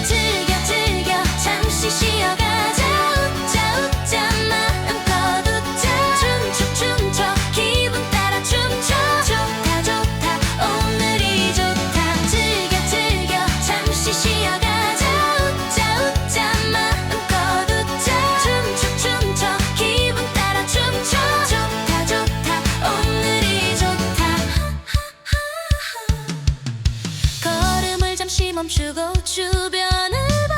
즐겨 즐겨 잠시 쉬어가자. 웃자 웃자 마음껏 웃자. 춤춰 춤춰 기분 따라 춤춰. 좋다 좋다 오늘이 좋다. 즐겨 즐겨 잠시 쉬어가자. 웃자 웃자 마음껏 웃자. 춤춰 춤춰 기분 따라 춤춰. 좋다 좋다 오늘이 좋다. 걸음을 잠시 멈추고 주변을 봐.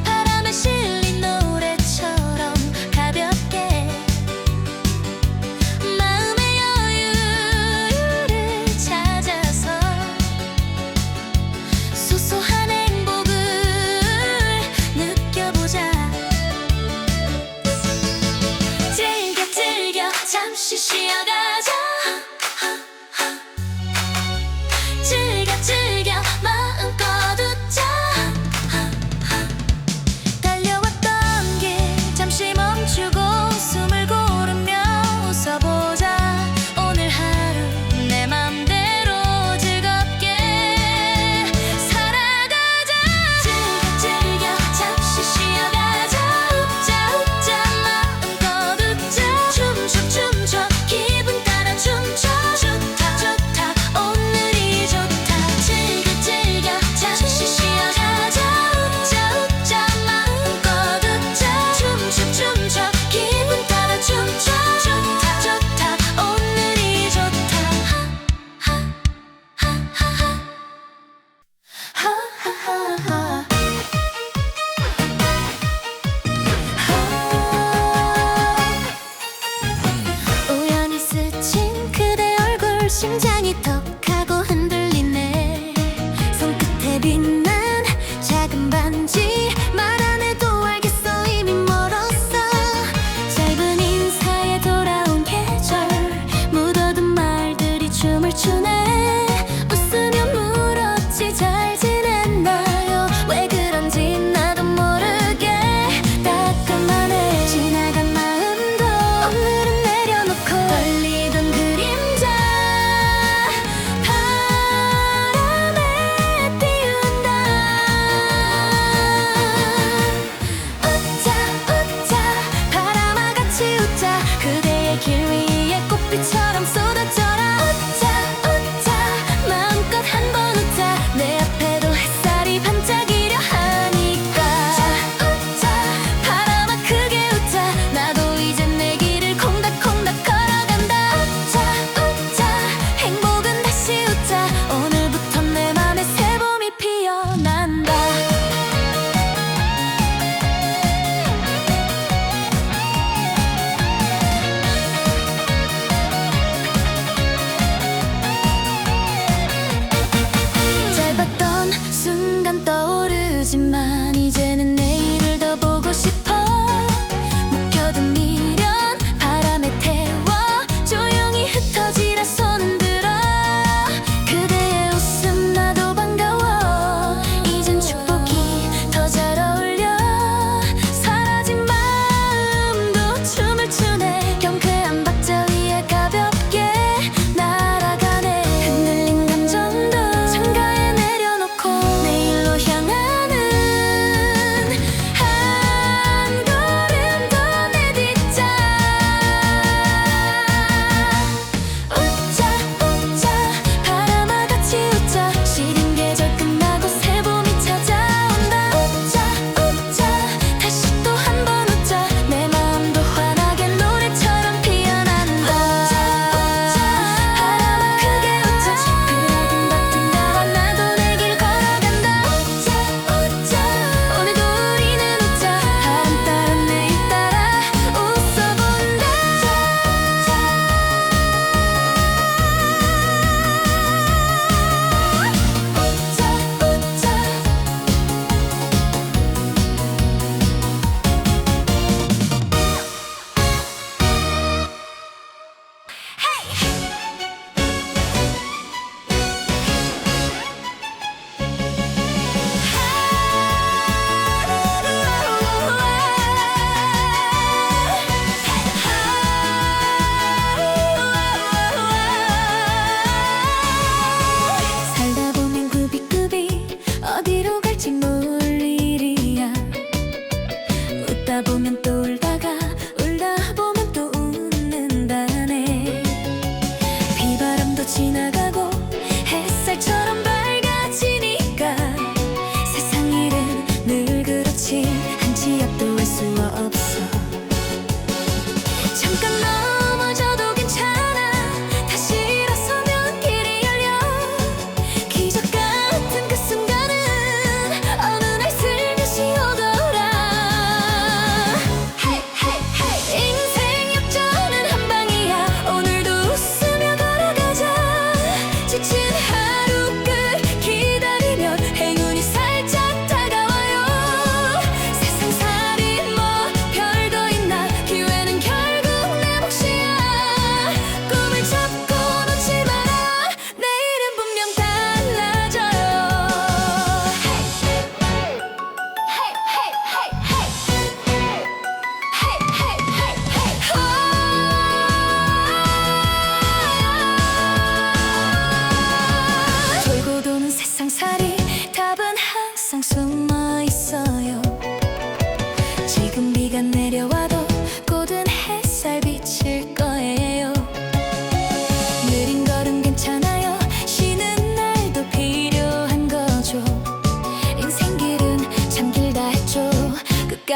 바람에 실린 노래처럼 가볍게 마음의 여유를 찾아서 소소한 행복을 느껴보자. 즐겨 즐겨 잠시 쉬어가자. 즐겨 즐겨 마음껏 웃자. 달려왔던 길 잠시 멈추고 숨을 고르며 웃어보자. 오늘 하루 내 맘대로 즐겁게 살아가자. 즐겨 즐겨 잠시 쉬어가자. 웃자 웃자 마음껏 웃자. 춤춰 춤춰 기분 따라 춤춰. 좋다 좋다 오늘이 좋다. 즐겨 즐겨 잠시 쉬어가자. 웃자 웃자 마음껏 웃자. 춤춰 춤춰 기분 따라 춤춰. 좋다 좋다 오늘이 좋다. 하하하하. 우연히 스친 그대 얼굴 심장이 턱하고 흔들리네. 손끝에 빛난 작은 반지 말 안 해도 알겠어 이미 멀었어. 짧은 인사에 돌아온 계절 묻어둔 말들이 춤을 추네. 웃으며 물었지 잘 지냈나요. 왜 그런지 나도 모르게 따끔하네. 지나간 마음도 오늘은 내려놓고 떨리던 그림자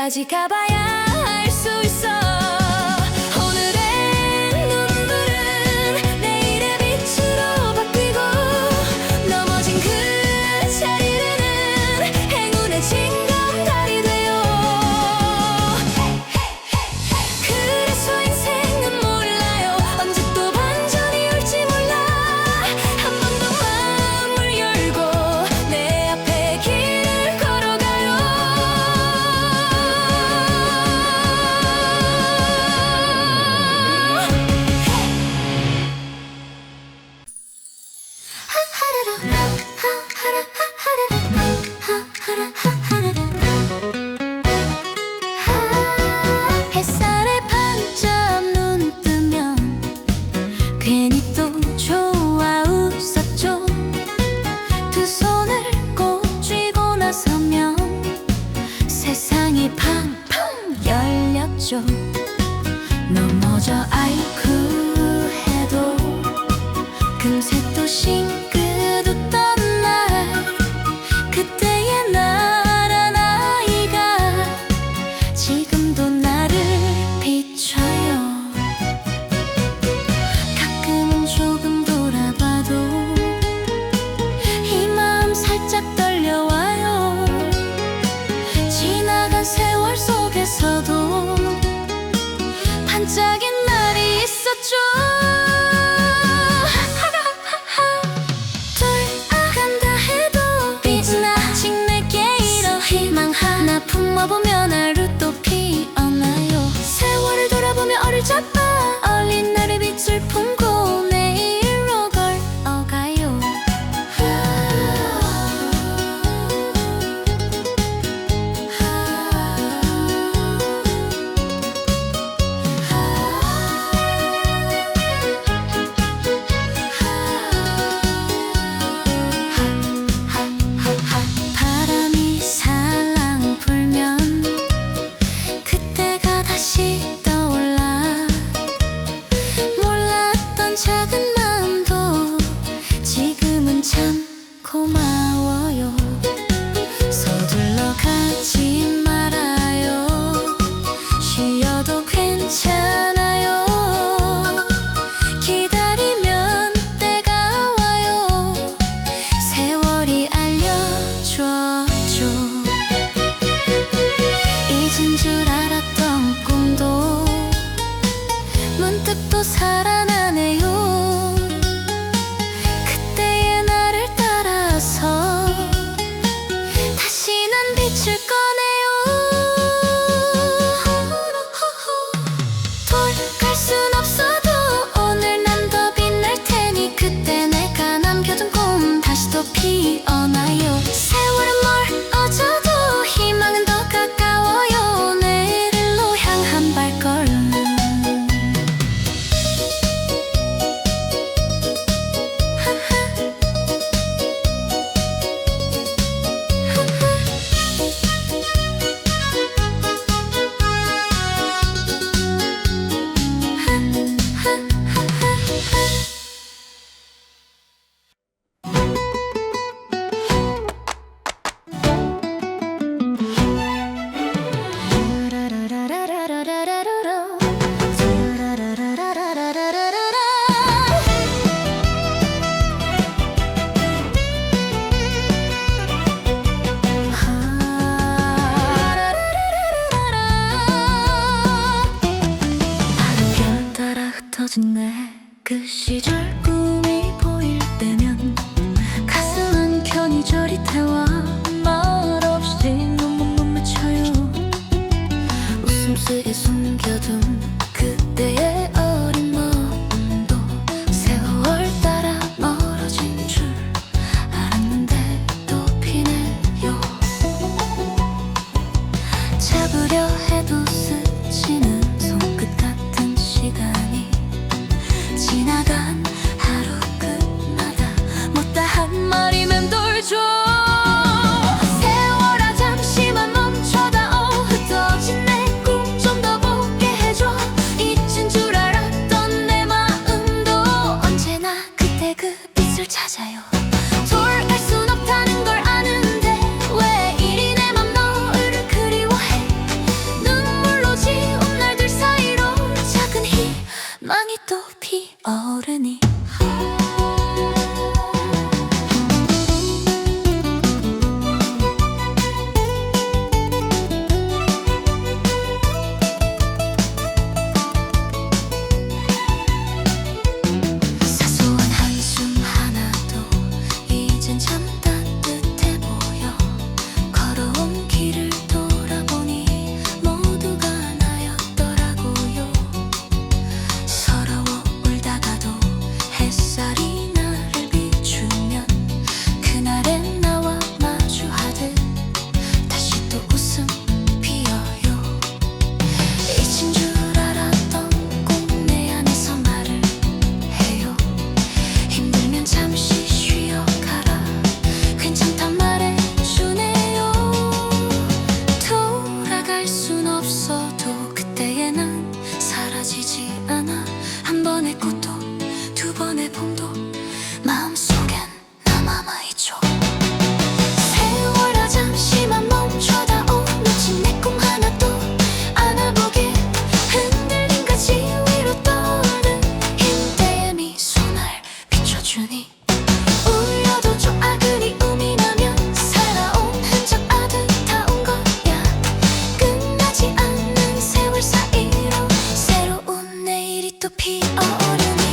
끝까지 가봐야 알 수 있어. 오늘의 눈물은 내일의 빛으로 바뀌고 넘어진 그 자리는 행운의 징검다리 돼요. 그래서 인생은 몰라요. 언제 또 반전이 올지 몰라. 한 번 더 마음을 열고 내 앞에 길을 걸어가요. 햇살에 반짝 눈 뜨면 괜히 또 좋아 웃었죠. 두 손을 꼭 쥐고 나서면 세상이 팡팡 열렸죠. 넘어져 아이쿠 해도 금세 또 싱긋웃던 날, 그때의 나란 아이가 지금도 나를 비춰요. 가끔은 조금 돌아봐도 이 마음 살짝 떨려와요. 지나간 세월 속에서도 반짝인 날이 있었죠. 돌아간다 해도 빛은 아직 내게 이런 희망 하나 품어보면 하루 또 피어나요. 세월을 돌아보며 어릴 적과 어린 날의 빛을 품고 내일로 걸어가요. 바람이 살랑 불면 그때가 다시 떠올라. 몰랐던 작은 마음도 지금은 참 고마워요. 서둘러 가지 말아요. 쉬어도 괜찮아요. 기다리면 때가 와요. 세월이 알려줬죠. 잊은 줄 알았던 꿈도 문득 또 살아나네요. 그때의 나를 따라서 다시 난 빛을 꺼내요. 돌아갈 순 없어도 오늘 난 더 빛날 테니 그때 내가 남겨둔 꿈 다시 또 피어나요. 세월은 멀어져도 희망은 더 가까워요. 내일로 향한 발걸음. 별 따라 흩어진 내 그 시절 꿈이 보일 때면 가슴 한켠이 저릿해와 말없이 눈물만 맺혀요. 웃음속에 숨겨둔 그때의 어린 마음도 세월 따라 멀어진 줄 알았는데 또 피네요. 잡으려 해도 스치는 손끝 같은 시간이 지나간 하루 끝마다 못다한 말이 맴돌죠. 세월아 잠시만 멈춰다오. 흩어진 내 꿈 좀 더 보게 해줘. 피어오르니 사소한 한숨 하나도 이젠 참 따뜻해 보여 걸어온 길을 돌아보니 모두가 나였더라고요. 서러워 울다가도 햇살이 나를 비추면 그날엔 나와 마주하듯 다시 또 웃음 피어요. 잊힌 줄 알았던 꼭 내 안에서 말을 해요. 힘들면 잠시 쉬어가라 괜찮단 말해주네요. 돌아갈 순 없어도 그때의 난 사라지지 않아. 한 번의 꽃도 두 번의 봄도 마음속엔 남아있죠. 세월아 잠시만 멈춰다오. 놓친 내 꿈 하나도 안아보게 흔들린 가지 위로 떠오르는 힘대의 미소 날 비춰주니 울려도 좋아 그리움이 나면 살아온 흔적 아득하온 거야. 끝나지 않는 세월 사이로 새로운 내일이 또 피어오르니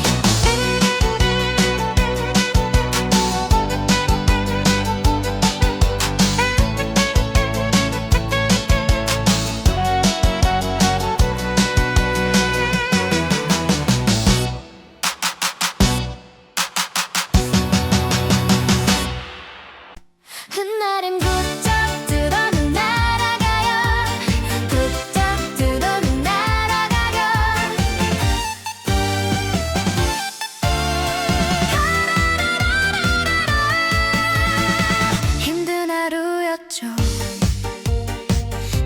흩날은 부쩍 들어는 날아가요. 부쩍 들어는 날아가요. 힘든 하루였죠.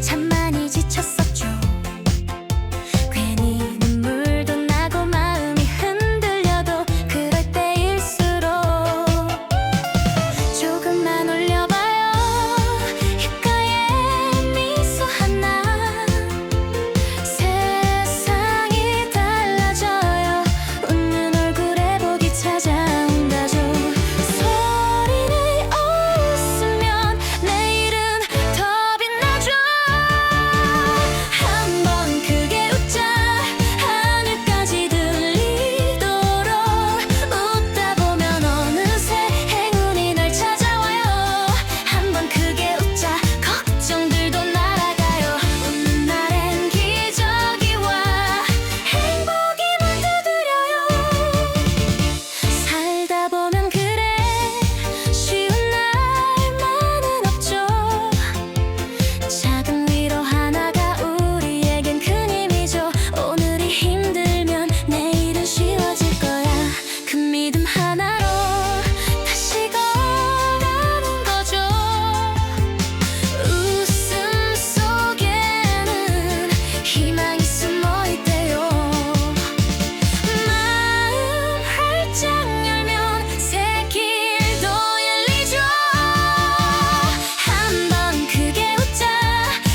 참 많이 지쳤었죠. 괜히 눈물도 나고 마음이 흔들려도 그럴 때일수록 조금만 올려봐요. 입가에 미소 하나 세상이 달라져요. 웃는 얼굴에 복이 찾아온다죠. 소리를 웃으면 내일은 더 빛나죠. 한번 크게 웃자 하늘까지 들리도록 웃다 보면 어느새 행운이 날 찾아와요. 한번 크게 웃자 걱정들도 날아가요. 웃는 날엔 기적이 와 행복이 물들어요. 살다 보면 그래 쉬운 날만은 없죠. 작은 위로 하나가 우리에겐 큰 힘이죠. 오늘이 힘들면 내일은 쉬워질 거야. 그 믿음 하나로 다시 걸어가는 거죠. 웃음 속에는 희망이 숨어있대요. 마음 활짝 열면 새 길도 열리죠. 한번 크게 웃자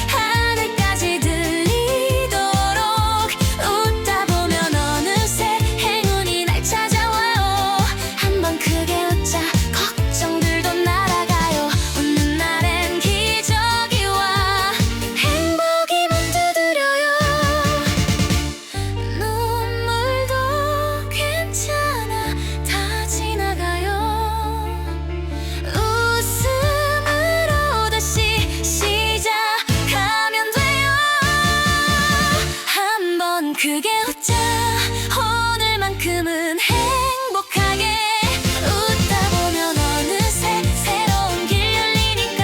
하늘까지 들리도록 웃다 보면 어느새 행운이 날 찾아와요. 한번 크게 웃자 걱정들도 날아가요. 웃는 날엔 기적이 와 행복이 맘드들여요. 눈물도 괜찮아 다 지나가요. 웃음으로 다시 시작하면 돼요. 한번 크게 웃자 오늘만큼은 행복하게 웃다 보면 어느새 새로운 길 열리니까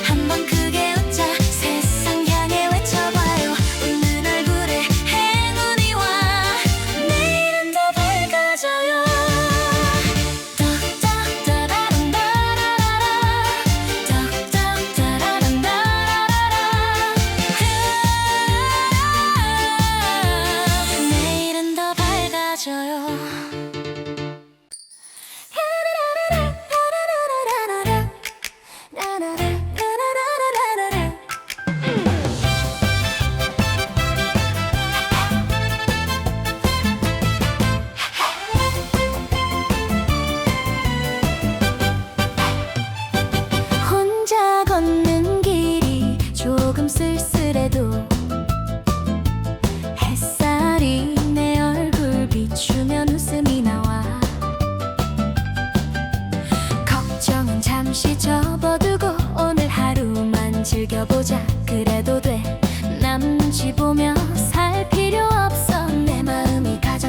한번 크게 웃자 세상 향해 외쳐봐요. 웃는 얼굴에 행운이 와 내일은 더 밝아져요. 내일은 더 밝아져요.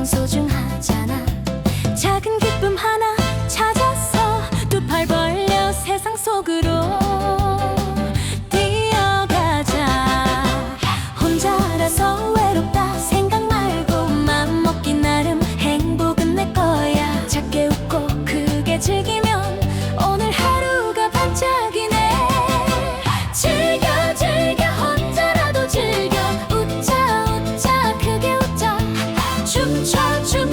세상 소중하잖아. 작은 기쁨 하나 찾아서 두 팔 벌려 세상 속으로 뛰어가자. 혼자라서 외롭다 생각 말고 맘 먹기 나름 행복은 내 거야. 작게 웃고 크게 즐기면 오늘 하루가 반짝이네. 즐겨 즐겨 혼자라도 즐겨 웃자 웃자 크게 웃자 춤춰 춤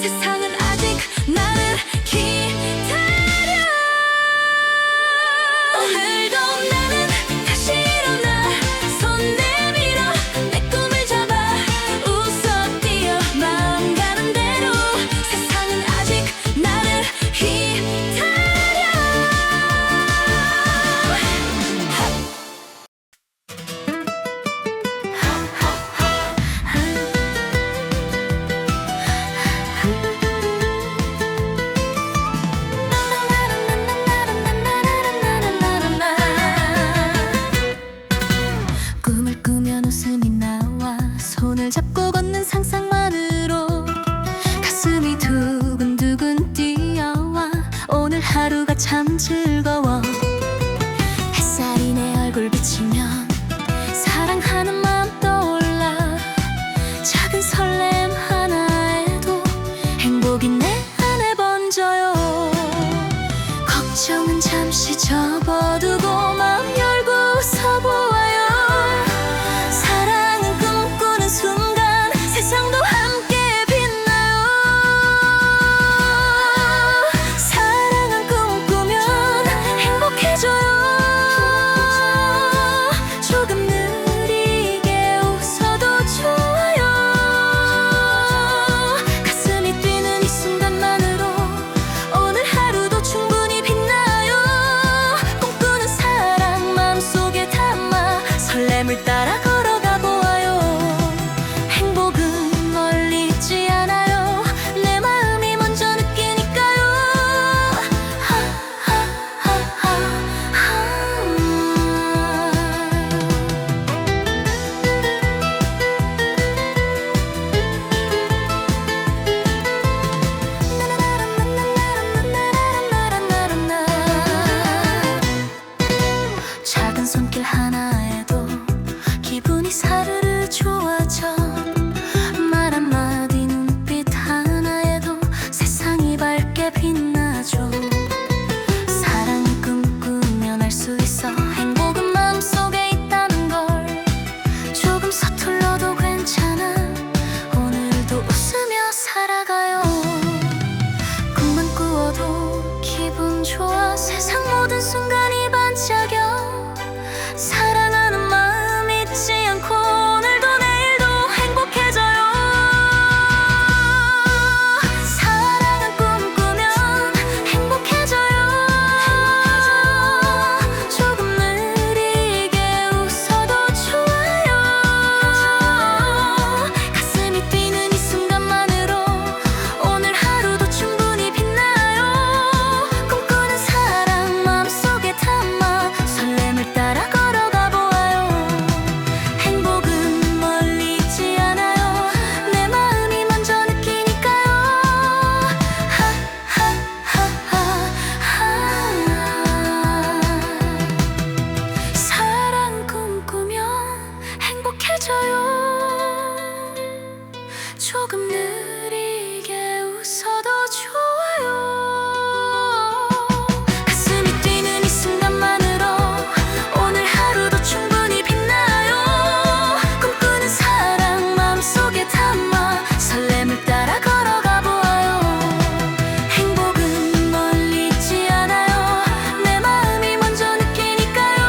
세상은 아직 나를 기다려. 오늘도 나는 다시 일어나 손 내밀어 내 꿈을 잡아 웃어 뛰어 마음 가는 대로 세상은 아직 나를 기다려. 꿈을 꾸면 웃음이 나와 손을 잡고 걷는 상상만으로 가슴이 두근두근 뛰어와 오늘 하루가 참 즐거워. 햇살이 내 얼굴 비치면 사랑하는 마음 떠올라 작은 설렘 하나에도 행복이 내 안에 번져요. 걱정은 잠시 접어두고 마음 열고 웃어보아요. 사랑은 꿈꾸는 순간 세상도 함께 빛나요. 사랑은 꿈꾸면 행복해져요. 조금 느리게 웃어도 좋아요. 가슴이 뛰는 이 순간만으로 오늘 하루도 충분히 빛나요. 꿈꾸는 사랑 마음속에 담아 설렘을 따라 걸어가 보아요. 행복은 멀리 있지 않아요. 내 마음이 먼저 느끼니까요. 작은 손길 하나에도 기분이 사르르 좋아져. 말 한마디 눈빛 하나에도 세상이 밝게 빛나죠. 사랑을 꿈꾸면 알 수 있어 행복은 마음속에 있다는 걸. 조금 서툴러도 괜찮아 오늘도 웃으며 살아가요. 꿈만 꾸어도 기분 좋아 세상 모든 순간이 반짝여. 사랑하는 마음 잊지 않고 오늘도 내일도 행복해져요. 사랑은 꿈꾸면 행복해져요. 조금 느리게 웃어도 좋아요. 가슴이 뛰는 이 순간만으로 오늘 하루도 충분히 빛나요. 꿈꾸는 사랑 마음속에 담아 설렘을 따라 걸어가 보아요. 행복은 멀리 있지 않아요. 내 마음이 먼저 느끼니까요. 사랑 꿈꾸면 행복해져요. 조금 느리게 웃어도 좋아요. 가슴이 뛰는 이 순간만으로 오늘 하루도 충분히 빛나요. 꿈꾸는 사랑 마음속에 담아 설렘을 따라 걸어가 보아요. 행복은 멀리 있지 않아요. 내 마음이 먼저 느끼니까요.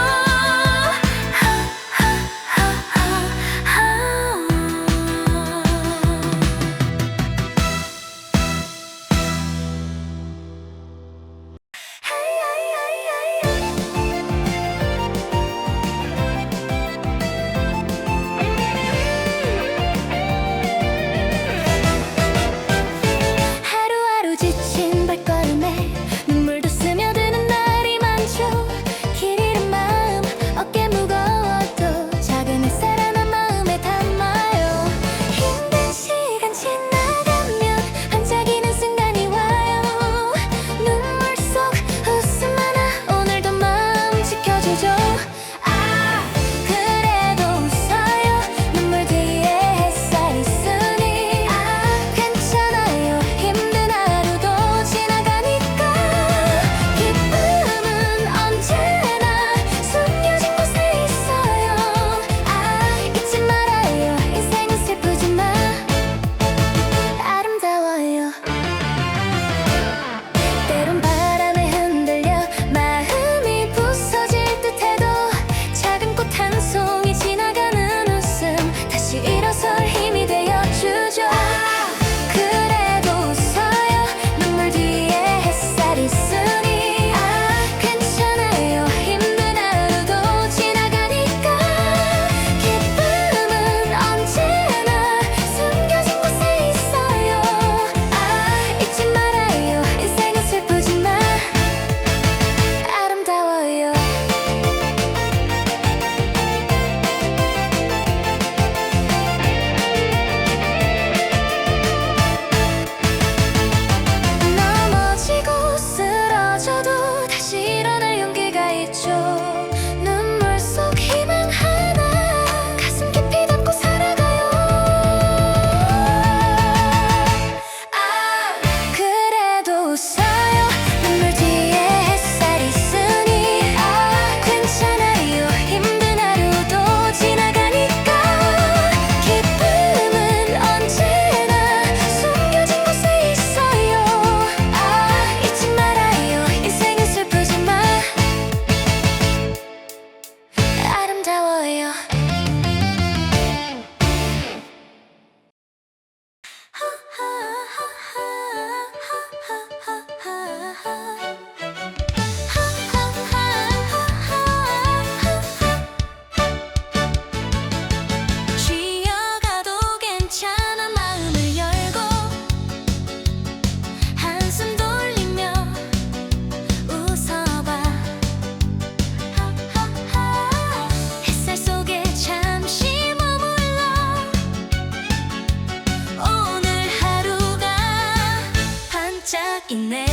있네.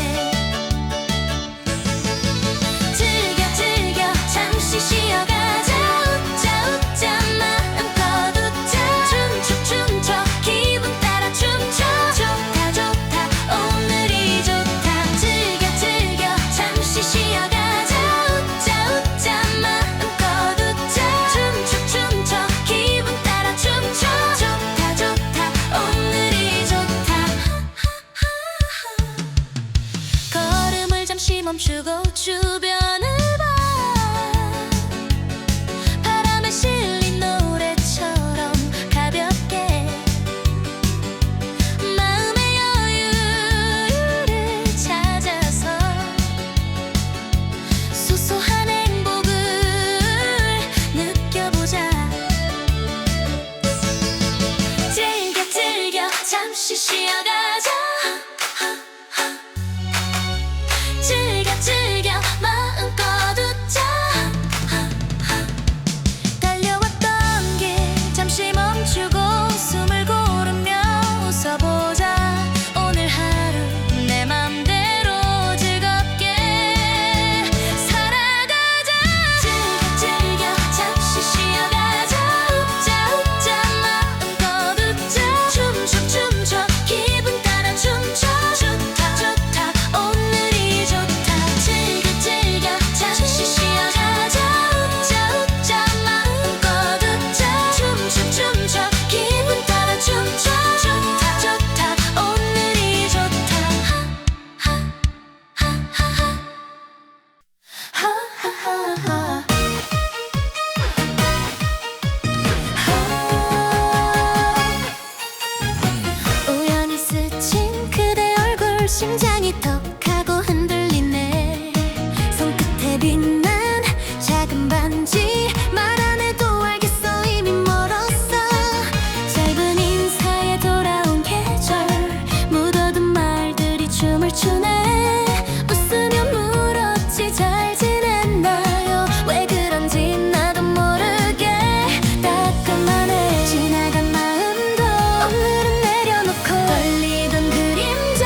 즐겨 즐겨 잠시 쉬어가자. 웃자 웃자 마음껏 웃자. 춤춰 춤춰 기분 따라 춤춰. 좋다 좋다 오늘이 좋다. 즐겨 즐겨 잠시 쉬어가자. 웃자 웃자 마음껏 웃자. 춤춰 춤춰 기분 따라 춤춰. 좋다 좋다 오늘이 좋다. 걸음을 잠시 멈추고 주변을 봐. 바람에 실린 노래처럼 가볍게 마음의 여유를 찾아서 소소한 행복을 느껴보자. 즐겨 즐겨 잠시 쉬어가자. 즐겨 즐겨 마음껏 웃자. 달려왔던 길 잠시 멈추고 숨을 고르며 웃어보자. 오늘 하루 내 맘대로 즐겁게 살아가자. 즐겨 즐겨 잠시 쉬어가자. 웃자 웃자 마음껏 웃자. 춤춰 춤춰 기분 따라 춤춰. 좋다 좋다 오늘이 좋다. 즐겨 즐겨 잠시 쉬어가자. 웃자 웃자 마음껏 웃자. 춤춰 춤춰 기분 따라 춤춰. 좋다 좋다 오늘이 좋다. 하하하하. 우연히 스친 그대 얼굴 심장이 턱하고 흔들리네. 손끝에 빛난 작은 반지 말 안 해도 알겠어 이미 멀었어. 짧은 인사에 돌아온 계절 묻어둔 말들이 춤을 추네. 웃으며 물었지 잘 지냈나요. 왜 그런지 나도 모르게 따끔하네. 지나간 마음도 오늘은 내려놓고 떨리던 그림자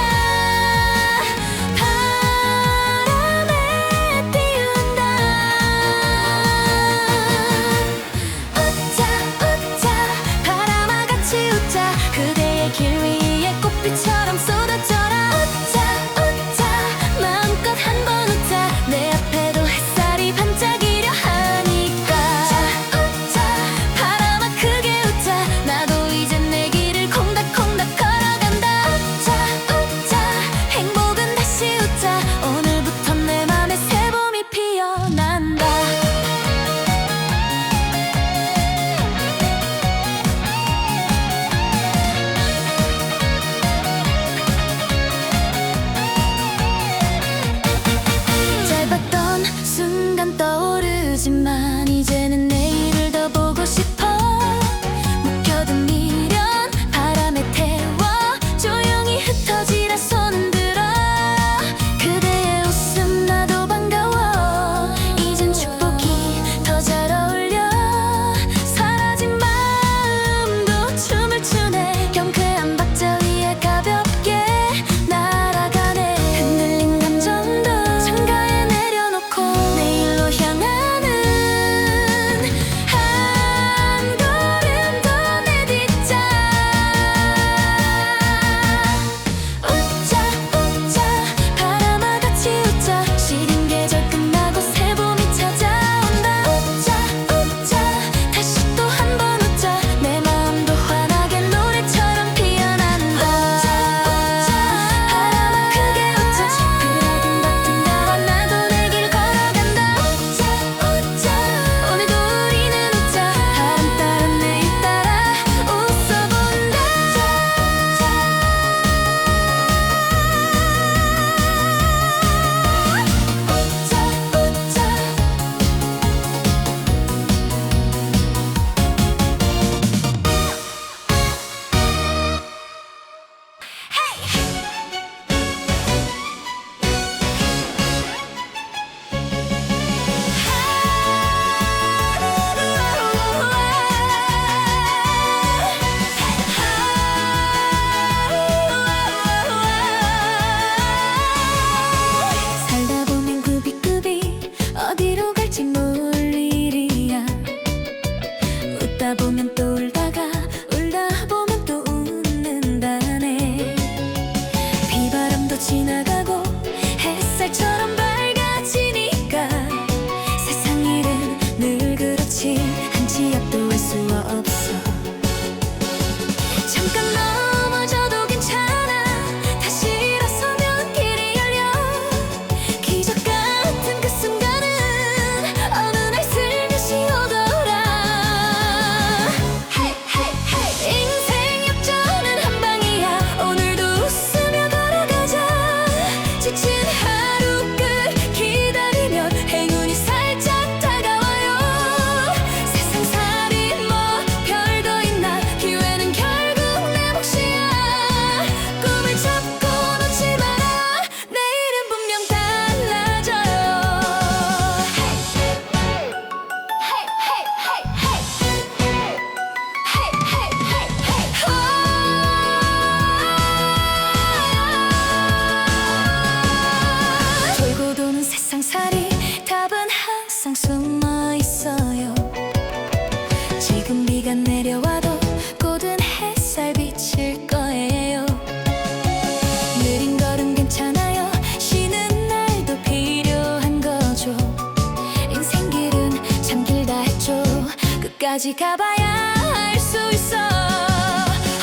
끝까지 가봐야 알 수 있어.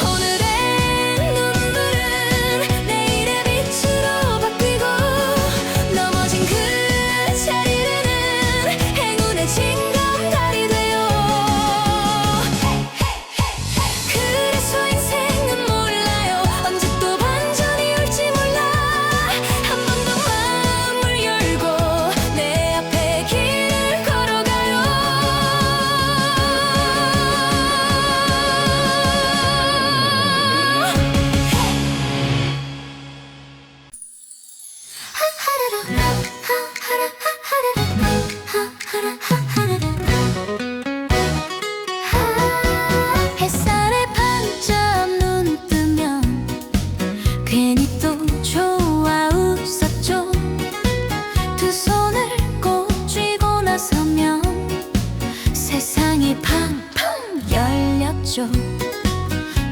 오늘의 눈물은 내일의 빛으로 바뀌고 넘어진 그 자리는 행운의 징검다리 돼요. 그래서 인생은 몰라요. 언제 또 반전이 올지 몰라. 한 번 더 마음을 열고 내 앞에 길을 걸어가요. 햇살에 반짝 눈 뜨면 괜히 또 좋아 웃었죠. 두 손을 꼭 쥐고 나서면 세상이 팡팡 열렸죠.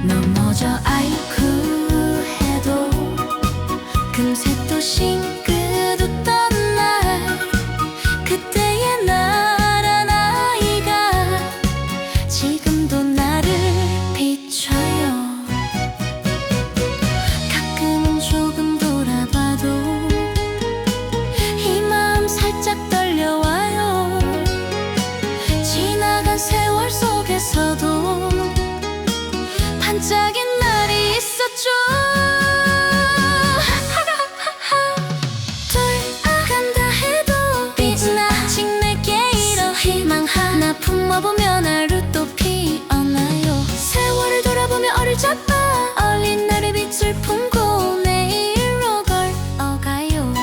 넘어져 아이쿠 해도 금세 또 싱긋 웃던 날, 그때의 나란 아이가 지금도 나를 비춰요. 가끔은 조금 돌아봐도 이 마음 살짝 떨려와요. 지나간 세월 속에서도 반짝인 날이 있었죠. 돌아간다 해도 빛나 아직 내게 이런 희망 하나 품어보면 하루 또 피어나요. 세월을 돌아보며 어릴 적 어린 날의 빛을 품고 내일로 걸어가요.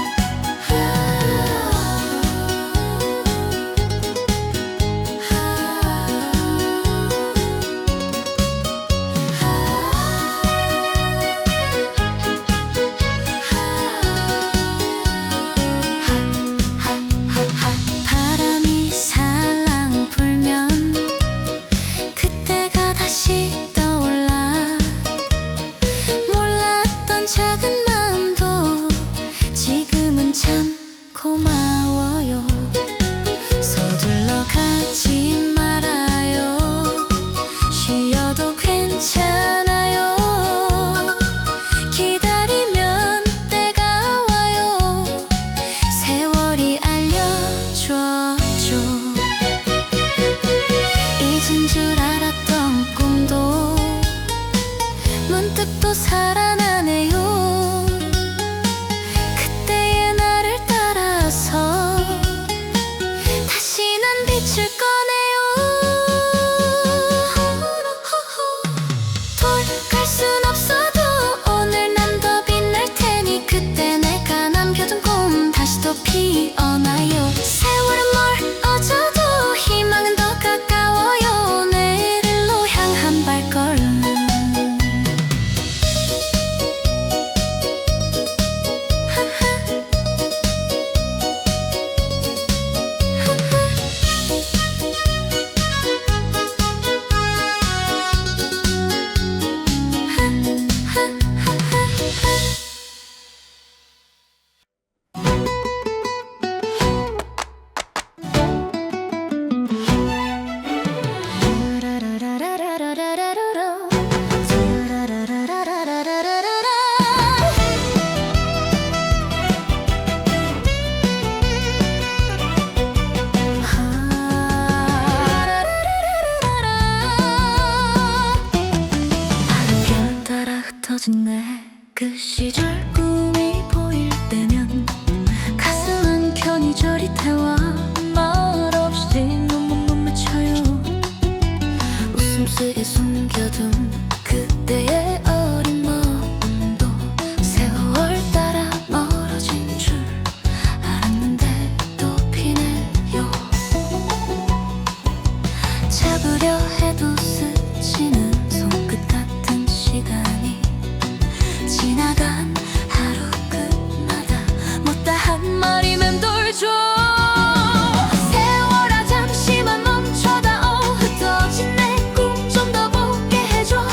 바람이 살랑 불면 그때가 다시 떠올라. 몰랐던 작은 마음도 지금은 참 고마워요. 서둘러 가지 말아요. 쉬어도 괜찮아요. 기다리면 때가 와요. 세월이 알려줬죠. 잊은 줄 알았던 꿈도 문득 또 살아나네요. 그때의 나를 따라서 다시 난 빛을 꺼내요. 돌아갈 순 없어도 오늘 난 더 빛날 테니 그때 내가 남겨둔 꿈 다시 또 피어나요. 세월은 멀어져도 희망은 더 가까워요. 내일로 향한 발걸음. 별 따라 흩어진 내 그 시절 꿈이 보일 때면 가슴 한켠이 저릿해와 말없이 눈물 맺혀요. 웃음속에 숨겨둔 그때의 어린 마음도 세월 따라 멀어진 줄 알았는데 또 피네요. 잡으려 해도 스치는 손끝 같은 시간이 지나간 하루 끝마다 못다한 말이 맴돌죠. 세월아 잠시만 멈춰다오. 흩어진 내 꿈 좀 더 보게 해줘.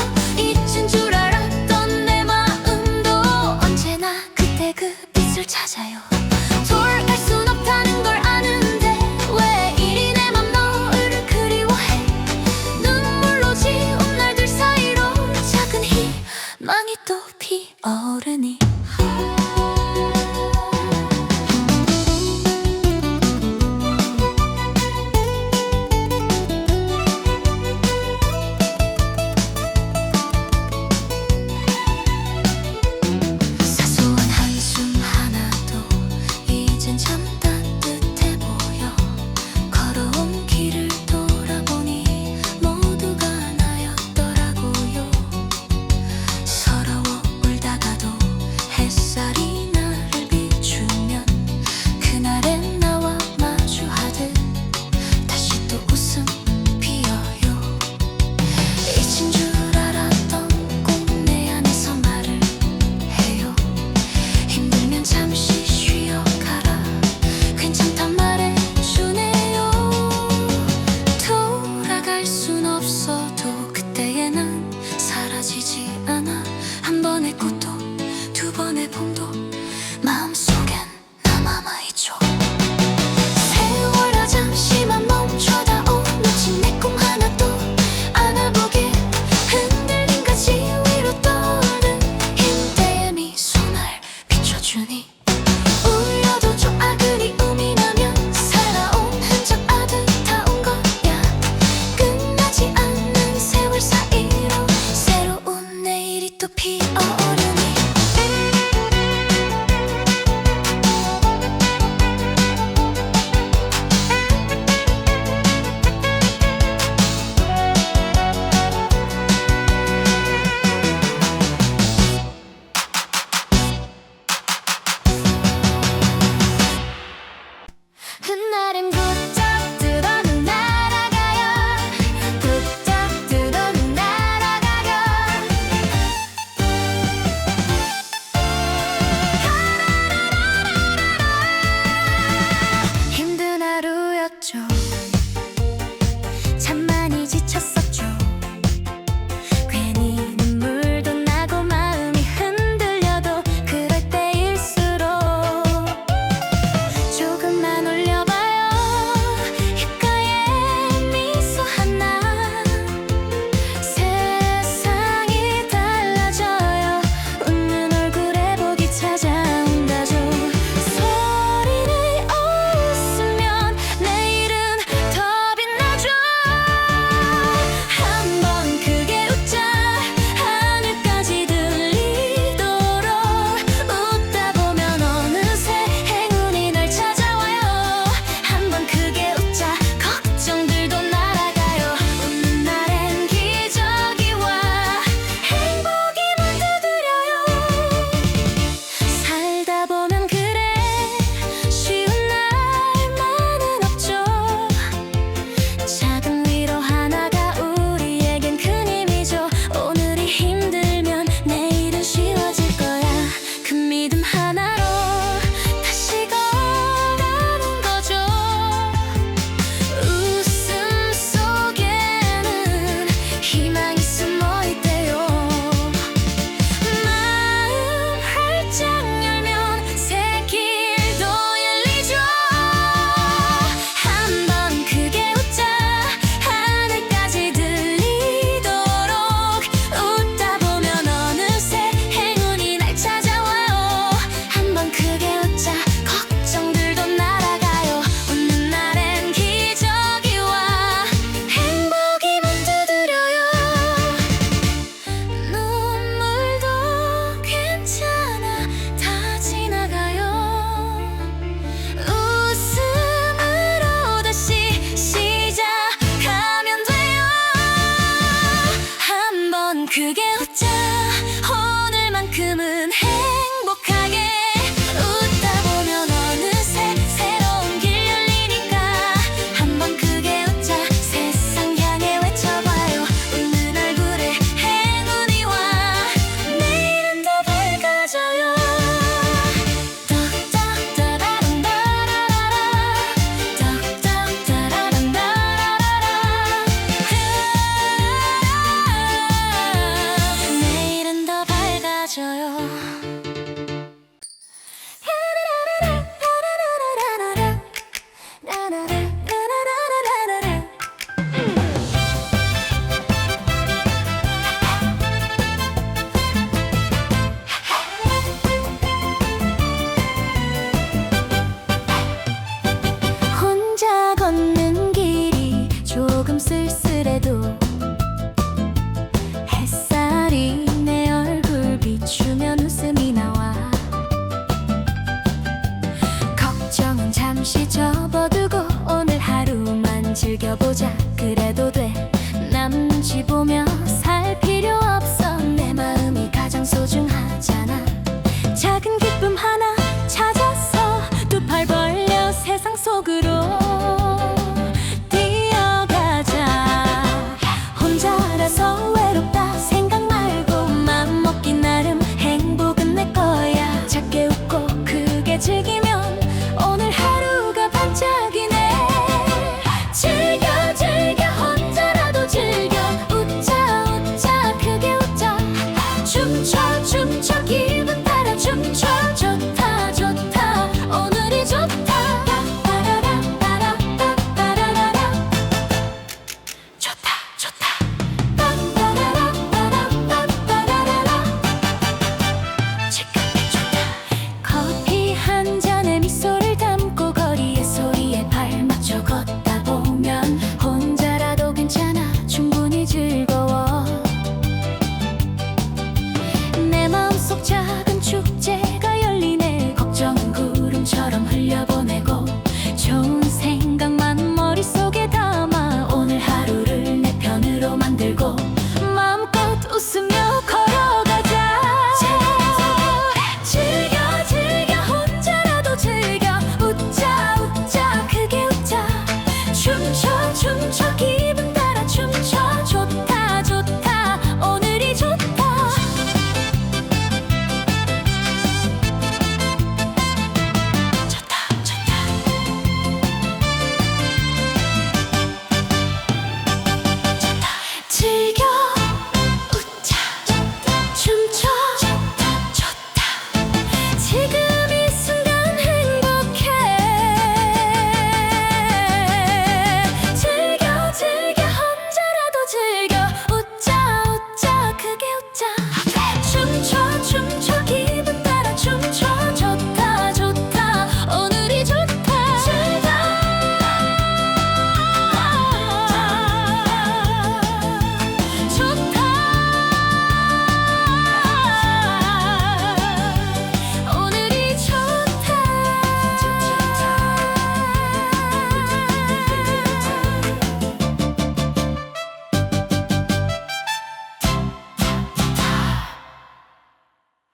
피어오르니 사소한 한숨 하나도 이젠 참 따뜻해 보여. 걸어온 길을 돌아보니 모두가 나였더라고요. 서러워 울다가도 햇살이 나를 비추면 그날엔 나와 마주하듯 다시 또 웃음 피어요. 잊힌 줄 알았던 꼭 내 안에서 말을 해요. 힘들면 잠시 쉬어가라 괜찮단 말해주네요. 돌아갈 순 없어도 그때의 난 사라지지 않아. 한 번의 꽃도 두 번의 봄도 마음속엔 남아있죠. 세월아 잠시만 멈춰다오. 놓친 내 꿈 하나도 안아보게. 흔들린 가지 위로 떠오른 힘대의 미소 날 비춰주니 울려도 좋아. 그리움이 나면 살아온 흔적 아득하온 거야. 끝나지 않는 세월 사이로 새로운 내일이 또 피어오르니 훗날엔 부쩍 뜨던 날아가요. 부쩍 뜨던 날아가요. 힘든 하루였죠. 참 많이 지쳤었죠. 괜히 눈물도 나고 마음이 흔들려도 그럴 때일수록 조금만 올려봐요. 입가에 미소 하나 세상이 달라져요. 웃는 얼굴에 복이 찾아온다죠. 소리내 웃으면 내일은 더 빛나죠. 한번 크게 웃자. 하늘까지 들리도록 웃다 보면 어느새 행운이 날 찾아와요. 한번 크게 웃자. 걱정들도 날아가요. 웃는 날엔 기적이 와. 행복이 문두드려요. 살다 보면 그래 쉬운 날만은 없죠. 작은 위로 하나가 우리에겐 큰 힘이죠. 오늘이 힘들면 내일은 쉬워질 거야. 그 믿음 하나로 다시 걸어가는 거죠. 웃음 속에는 희망이 숨어 있대요. 마음 활짝 열면 새 길도 열리죠. 한번 크게 웃자. 하늘까지 들리도록 웃다 보면 어느새 행운이 날 찾아와요. 한번 크게 웃자. 걱정들도 날아가요. 웃는 날엔 기적이 와. 행복이 문두드려요. 눈물도 괜찮아. 다 지나가요. 웃음으로 다시 시작하면 돼요. 한번 크게 웃자. 오늘만큼은 행복하게 웃다 보면 어느새 새로운 길 열리니까. 한번 크게 웃자. 세상 향해 외쳐봐요. 웃는 얼굴에 행운이 와. 내일은 더 밝아져요. 떡떡따라란다라라라. 떡떡따라란다라라라. 내일은 더 밝아져요.